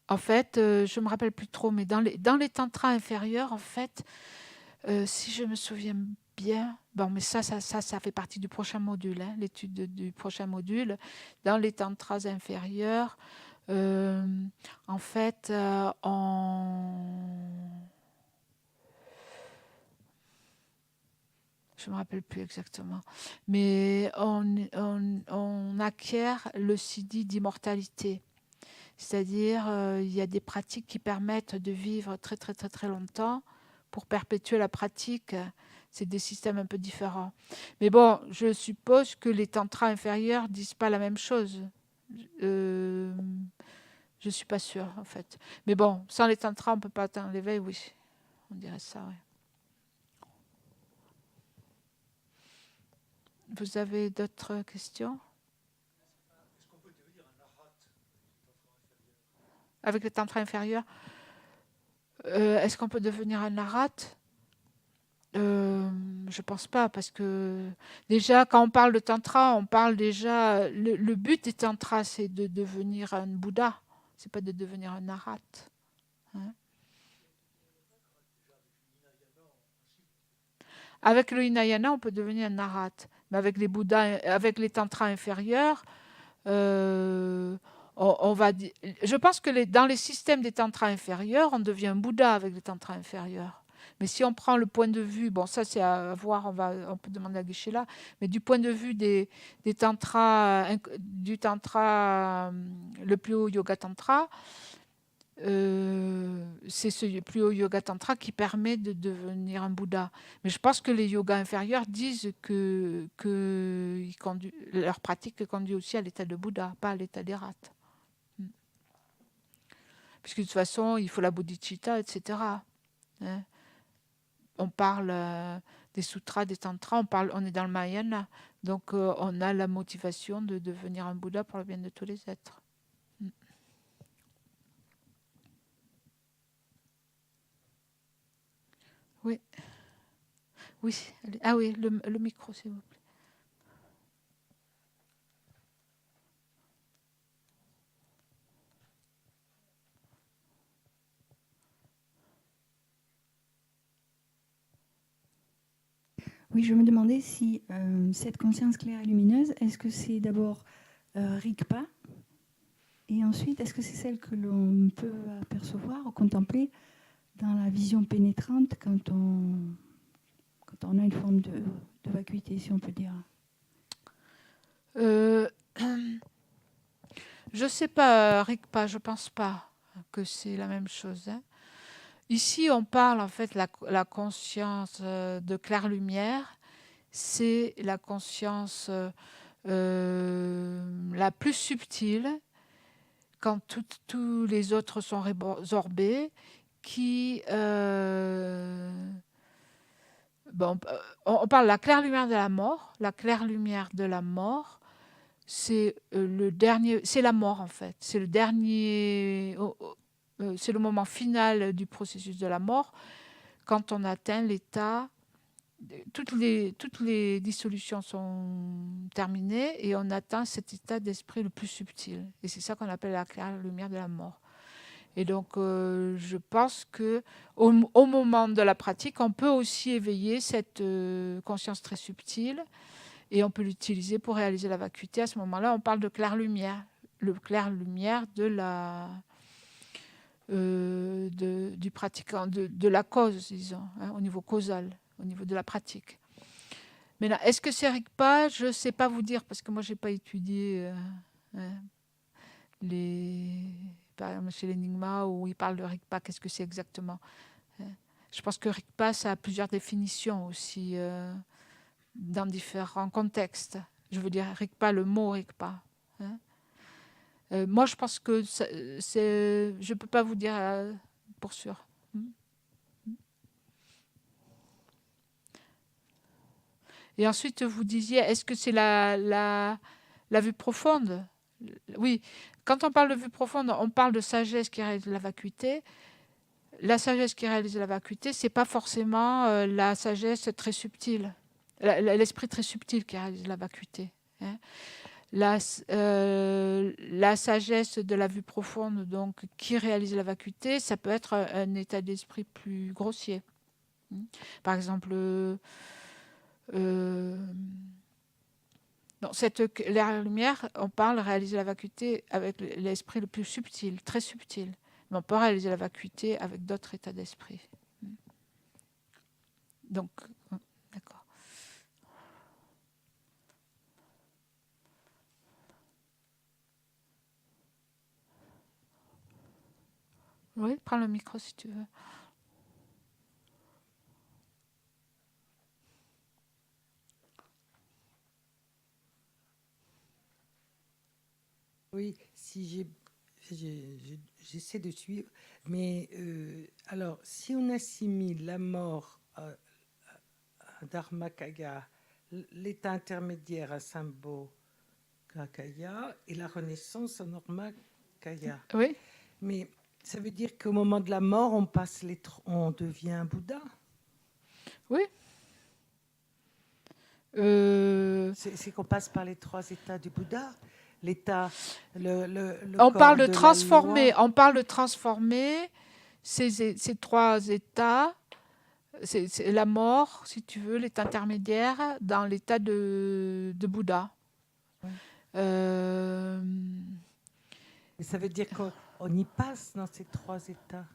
En fait, je ne me rappelle plus trop, mais dans les tantras inférieurs, en fait, si je me souviens bien, bon, mais ça fait partie du prochain module, l'étude du prochain module. Dans les tantras inférieurs, en fait, je ne me rappelle plus exactement, mais on acquiert le siddhi d'immortalité. C'est-à-dire, il y a des pratiques qui permettent de vivre très très très très longtemps pour perpétuer la pratique. C'est des systèmes un peu différents. Mais bon, je suppose que les tantras inférieurs ne disent pas la même chose. Je ne suis pas sûre, en fait. Mais bon, sans les tantras, on ne peut pas atteindre l'éveil, oui. On dirait ça, oui. Vous avez d'autres questions? Avec les tantras inférieurs, est-ce qu'on peut devenir un arat? Je pense pas, parce que déjà, quand on parle de tantra, on parle déjà... Le but des tantras, c'est de devenir un Bouddha, c'est pas de devenir un arat. Hein. Avec le Hinayana, on peut devenir un arat, mais avec les Bouddhas, avec les tantras inférieurs, on je pense que dans les systèmes des tantras inférieurs, on devient Bouddha avec les tantras inférieurs. Mais si on prend le point de vue, bon ça c'est à voir, on peut demander à Geshe-la, mais du point de vue des tantras, du tantra, le plus haut yoga tantra, c'est ce plus haut yoga tantra qui permet de devenir un Bouddha. Mais je pense que les yogas inférieurs disent que leur pratique conduit aussi à l'état de Bouddha, pas à l'état des rats. Puisque de toute façon, il faut la bodhicitta, etc. Hein. On parle des sutras, des tantras, on est dans le Mahayana. Donc on a la motivation de devenir un Bouddha pour le bien de tous les êtres. Oui. Oui. Ah oui, le micro, s'il vous plaît. Oui, je me demandais si cette conscience claire et lumineuse, est-ce que c'est d'abord Rigpa, et ensuite, est-ce que c'est celle que l'on peut apercevoir ou contempler dans la vision pénétrante quand on a une forme de vacuité, si on peut dire? Je ne sais pas, Rigpa, je ne pense pas que c'est la même chose. Hein. Ici, on parle en fait la conscience de claire lumière, c'est la conscience la plus subtile, quand tous les autres sont résorbés, qui... on parle de la claire lumière de la mort. La claire lumière de la mort, c'est le dernier... C'est la mort, en fait. C'est le dernier... c'est le moment final du processus de la mort, quand on atteint l'état... Toutes les dissolutions sont terminées et on atteint cet état d'esprit le plus subtil. Et c'est ça qu'on appelle la claire lumière de la mort. Et donc, je pense qu'au moment de la pratique, on peut aussi éveiller cette conscience très subtile et on peut l'utiliser pour réaliser la vacuité. À ce moment-là, on parle de claire lumière, le clair lumière de du pratiquant, de la cause, disons, hein, au niveau causal, au niveau de la pratique. Mais là, est-ce que c'est Rigpa? Je ne sais pas vous dire, parce que moi, je n'ai pas étudié par exemple, chez l'Enigma, où il parle de Rigpa, qu'est-ce que c'est exactement? Je pense que Rigpa, ça a plusieurs définitions aussi, dans différents contextes. Je veux dire, Rigpa, le mot Rigpa. Hein. Moi, je pense que je ne peux pas vous dire pour sûr. Et ensuite, vous disiez, est-ce que c'est la vue profonde? Oui, quand on parle de vue profonde, on parle de sagesse qui réalise la vacuité. La sagesse qui réalise la vacuité, ce n'est pas forcément la sagesse très subtile, l'esprit très subtil qui réalise la vacuité. Hein. La sagesse de la vue profonde, donc, qui réalise la vacuité, ça peut être un état d'esprit plus grossier. Par exemple, dans cette claire lumière, on parle de réaliser la vacuité avec l'esprit le plus subtil, très subtil. Mais on peut réaliser la vacuité avec d'autres états d'esprit. Donc, d'accord. Oui, prends le micro si tu veux. Oui, si j'essaie de suivre, mais alors, si on assimile la mort à Dharmakaya, l'état intermédiaire à Sambhogakaya et la renaissance à Normakaya, Oui. Mais ça veut dire qu'au moment de la mort, on devient un Bouddha? Oui. C'est qu'on passe par les 3 états du Bouddha. L'état, on corps parle de la transformer. loi. On parle de transformer ces 3 états. C'est la mort, si tu veux, l'état intermédiaire, dans l'état de Bouddha. Oui. Et ça veut dire qu'on y passe dans ces 3 états.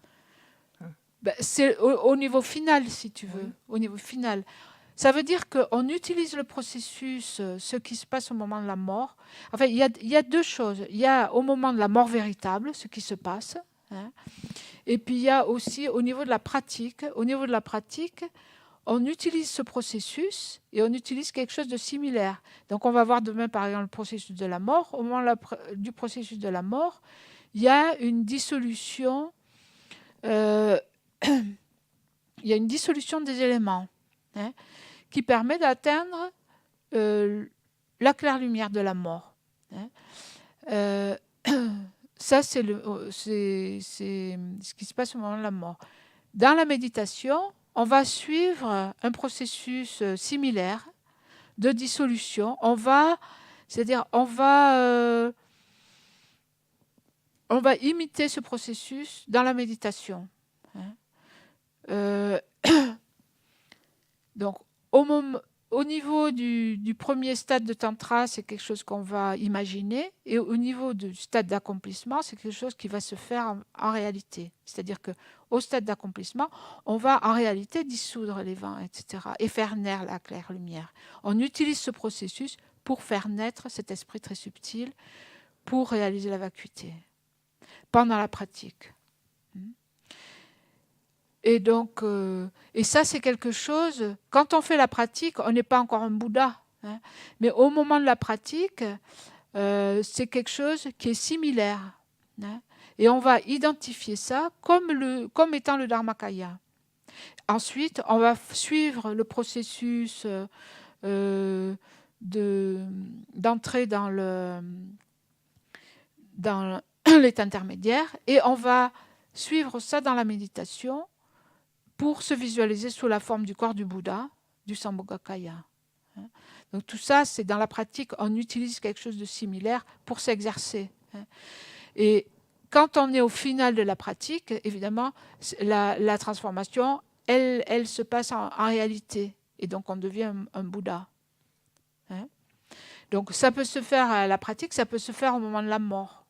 Ben, c'est au niveau final, si tu veux, Oui. au niveau final. Ça veut dire qu'on utilise le processus, ce qui se passe au moment de la mort. Enfin, il y a 2 choses. Il y a au moment de la mort véritable, ce qui se passe. Hein. Et puis, il y a aussi au niveau de la pratique. Au niveau de la pratique, on utilise ce processus et on utilise quelque chose de similaire. Donc, on va voir demain, par exemple, le processus de la mort. Au moment du processus de la mort, il y a une dissolution. Il y a une dissolution des éléments, hein, qui permet d'atteindre la claire-lumière de la mort. Hein. Ça, c'est ce qui se passe au moment de la mort. Dans la méditation, on va suivre un processus similaire de dissolution. C'est-à-dire, on va imiter ce processus dans la méditation. Hein. Donc, au niveau du premier stade de tantra, c'est quelque chose qu'on va imaginer, et au niveau du stade d'accomplissement, c'est quelque chose qui va se faire en réalité. C'est-à-dire qu'au stade d'accomplissement, on va en réalité dissoudre les vents, etc., et faire naître la claire lumière. On utilise ce processus pour faire naître cet esprit très subtil, pour réaliser la vacuité, pendant la pratique. Et donc, et ça, c'est quelque chose, quand on fait la pratique, on n'est pas encore un Bouddha. Hein, mais au moment de la pratique, c'est quelque chose qui est similaire. Hein, et on va identifier ça comme étant le Dharmakaya. Ensuite, on va suivre le processus d'entrée dans l'état intermédiaire, et on va suivre ça dans la méditation pour se visualiser sous la forme du corps du Bouddha, du Sambhogakaya. Donc tout ça, c'est dans la pratique, on utilise quelque chose de similaire pour s'exercer. Et quand on est au final de la pratique, évidemment, la transformation, elle se passe en réalité. Et donc on devient un Bouddha. Donc ça peut se faire à la pratique, ça peut se faire au moment de la mort.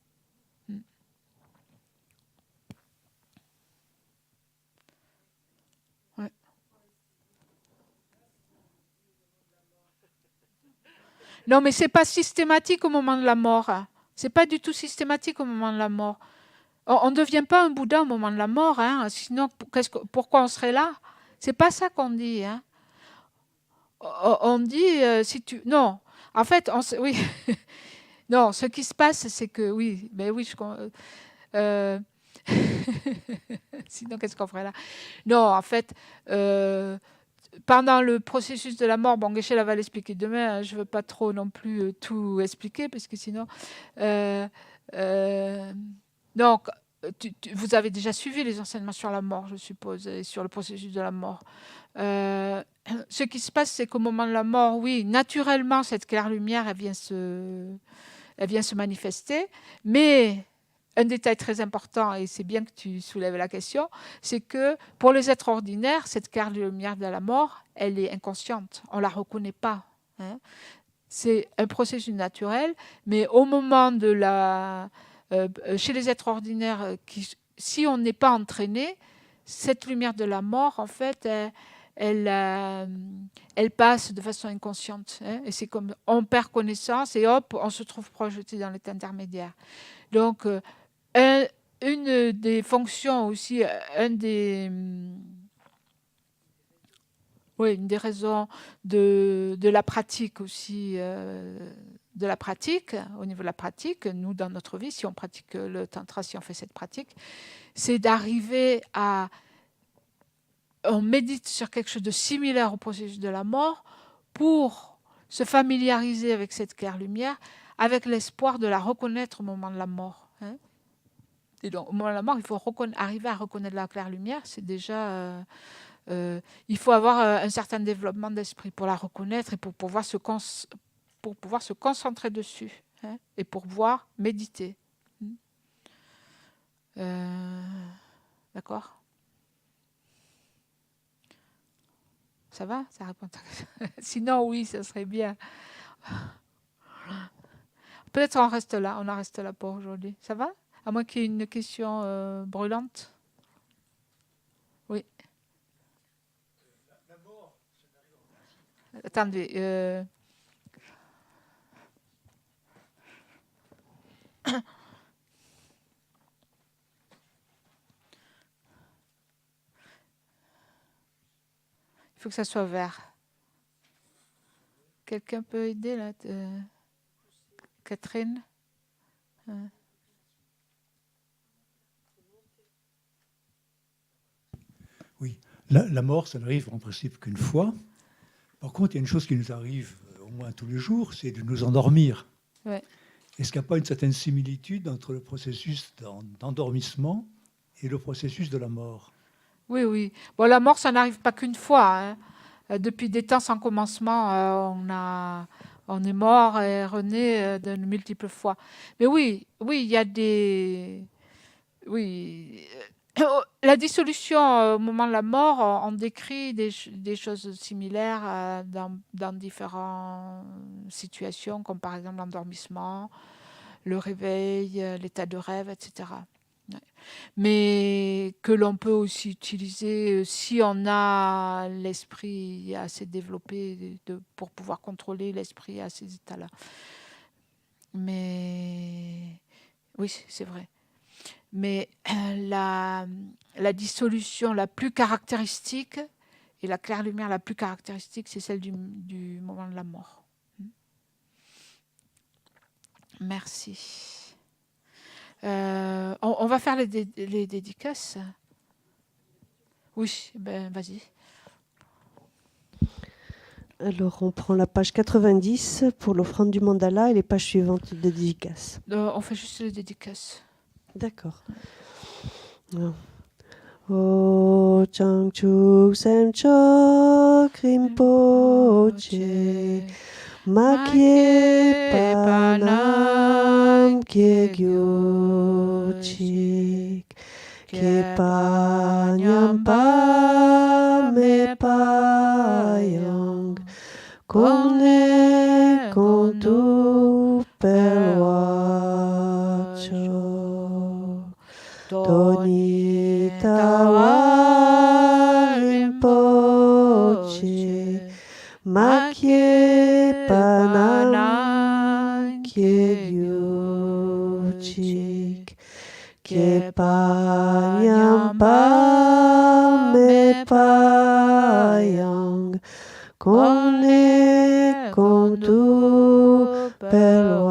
Non, mais ce n'est pas systématique au moment de la mort. Ce n'est pas du tout systématique au moment de la mort. On ne devient pas un Bouddha au moment de la mort. Hein. Sinon, pourquoi on serait là? Ce n'est pas ça qu'on dit. Hein. On dit, si tu... Non, en fait, oui. Non, ce qui se passe, c'est que... Oui, ben oui, sinon, qu'est-ce qu'on ferait là? Non, en fait... pendant le processus de la mort, bon, Geshe-la va l'expliquer demain, hein, je ne veux pas trop non plus tout expliquer, parce que sinon... donc, vous avez déjà suivi les enseignements sur la mort, je suppose, et sur le processus de la mort. Ce qui se passe, c'est qu'au moment de la mort, oui, naturellement, cette claire lumière, elle vient se manifester, mais... Un détail très important, et c'est bien que tu soulèves la question, c'est que pour les êtres ordinaires, cette claire lumière de la mort, elle est inconsciente. On ne la reconnaît pas. Hein. C'est un processus naturel, mais au moment de chez les êtres ordinaires, si on n'est pas entraîné, cette lumière de la mort, en fait, elle passe de façon inconsciente. Hein, et c'est comme on perd connaissance et hop, on se trouve projeté dans l'état intermédiaire. Donc, une des fonctions aussi, une des raisons de la pratique aussi, de la pratique, au niveau de la pratique, nous dans notre vie, si on pratique le tantra, si on fait cette pratique, c'est d'arriver à... On médite sur quelque chose de similaire au processus de la mort pour se familiariser avec cette claire lumière, avec l'espoir de la reconnaître au moment de la mort. Hein. Et donc, au moment de la mort, il faut arriver à reconnaître la claire lumière. C'est déjà... il faut avoir un certain développement d'esprit pour la reconnaître et pour pouvoir se concentrer dessus, hein, et pour pouvoir méditer. D'accord? Ça va? Ça répond à ta question. Sinon, oui, ça serait bien. Peut-être on en reste là pour aujourd'hui. Ça va? À moins qu'il y ait une question brûlante. Oui. Attendez. Il faut que ça soit vert. Quelqu'un peut aider là Catherine? Oui, la mort, ça n'arrive en principe qu'une fois. Par contre, il y a une chose qui nous arrive au moins tous les jours, c'est de nous endormir. Ouais. Est-ce qu'il n'y a pas une certaine similitude entre le processus d'endormissement et le processus de la mort? Oui, oui. Bon, la mort, ça n'arrive pas qu'une fois, hein. Depuis des temps sans commencement, on est mort et rené de multiples fois. Mais oui, oui, il y a des... Oui. La dissolution au moment de la mort, on décrit des choses similaires dans différentes situations, comme par exemple l'endormissement, le réveil, l'état de rêve, etc. Ouais. Mais que l'on peut aussi utiliser si on a l'esprit assez développé pour pouvoir contrôler l'esprit à ces états-là. Mais oui, c'est vrai. Mais la dissolution la plus caractéristique et la claire lumière la plus caractéristique, c'est celle du moment de la mort. Merci. On va faire les dédicaces. Oui, ben vas-y. Alors, on prend la page 90 pour l'offrande du mandala et les pages suivantes de dédicaces. On fait juste les dédicaces. D'accord. O Changchuk Semchok Rinpoche Makye Panam Kye Gyuchik Kepa Nyampa Me Payang Kone Kontu Perwacho Doni Tawa Rinpoche Makye Panam Kye Gyuchik Kepa Nyampa Me Payang Kone Kontu Perwacho.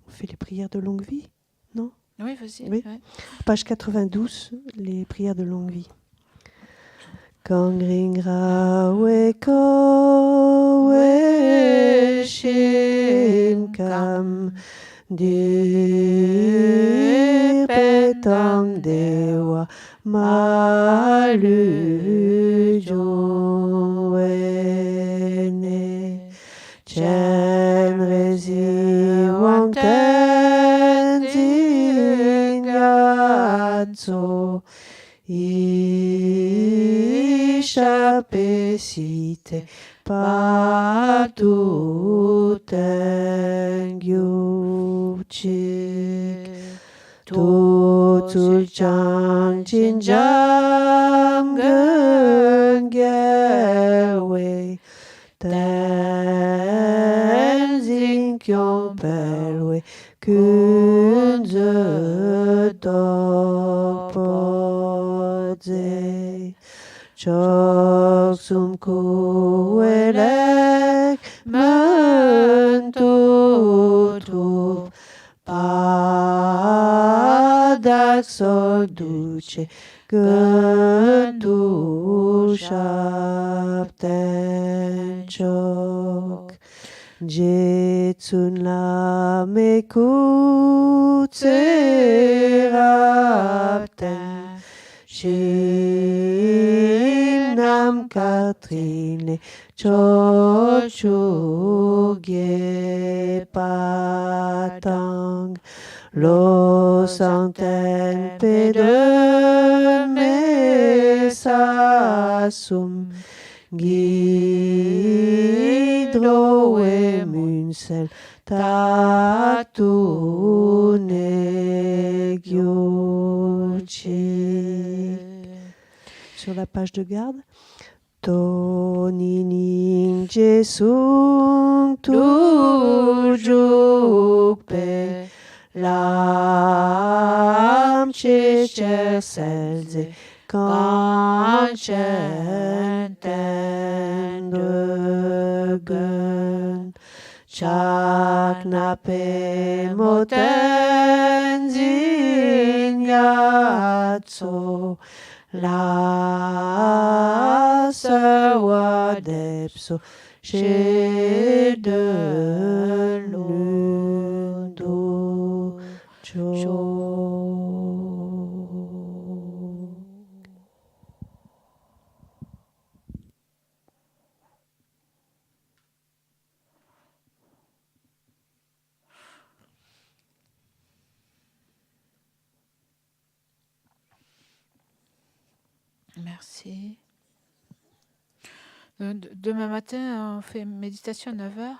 On fait les prières de longue vie, non? Oui, vas-y. Oui. Ouais. Page 92, les prières de longue vie. Kangring Rawe Ko We Shim Kam Di Petang Dewa Malu Jowene Chen Rezi Wang Tenzin Yatso Ishapesite Patu Tengyuchi Tutsul Chang Chinjam Gengewe Tenzin Kyom Perwe Kunze Tokpodze Chok Sum Kuelek Mentutu Padak Sol Duce Gentu Shapten Chok Jetsun Lame Kutse Rapten Shimnam Katrine Chochu Patang Lo Santen Pede Mesasum Gidro Emun sel tatu ne gyochi. Sur la page de garde. To ni ning je sung tu juk pe lam che che selze kan chen ten de gun chak na pe moten zin yatso la sawa depso she de lundo cho. Merci. Demain matin, on fait une méditation à 9h.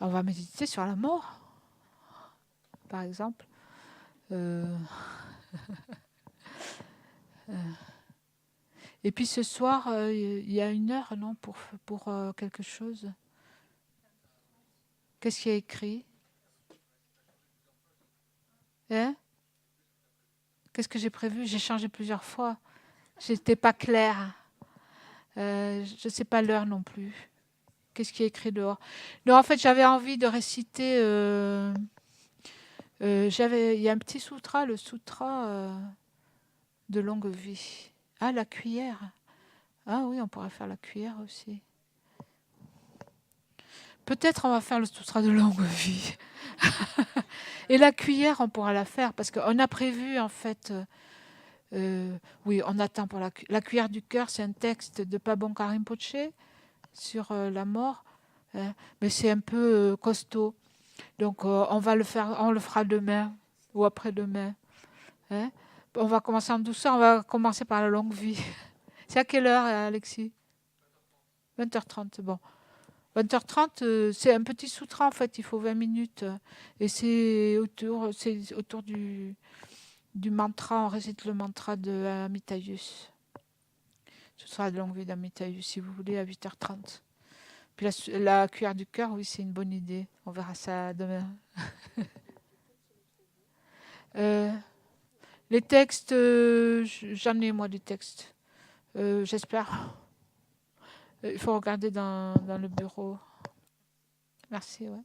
On va méditer sur la mort, par exemple. Et puis ce soir, il y a 1 heure, non, pour quelque chose. Qu'est-ce qui est écrit? Hein? Qu'est-ce que j'ai prévu? J'ai changé plusieurs fois. J'étais pas claire. Je ne sais pas l'heure non plus. Qu'est-ce qui est écrit dehors? Non, en fait, j'avais envie de réciter. Il y a un petit sutra, le sutra de longue vie. Ah, la cuillère. Ah oui, on pourrait faire la cuillère aussi. Peut-être on va faire le sutra de longue vie. Et la cuillère, on pourra la faire parce qu'on a prévu en fait. Oui, on attend pour la cuillère du cœur. C'est un texte de Pabon Rinpoche sur la mort, hein, mais c'est un peu costaud. Donc on va le faire, on le fera demain ou après-demain. Hein. On va commencer en douceur. On va commencer par la longue vie. C'est à quelle heure, Alexis? 20h30. Bon. 20h30, c'est un petit sutra en fait, il faut 20 minutes. Et c'est autour du mantra, on récite le mantra de Amitayus. Ce sera de longue vie d'Amitayus, si vous voulez, à 8h30. Puis la cuillère du cœur, oui, c'est une bonne idée. On verra ça demain. Les textes, j'en ai moi des textes. J'espère. Il faut regarder dans le bureau. Merci, ouais.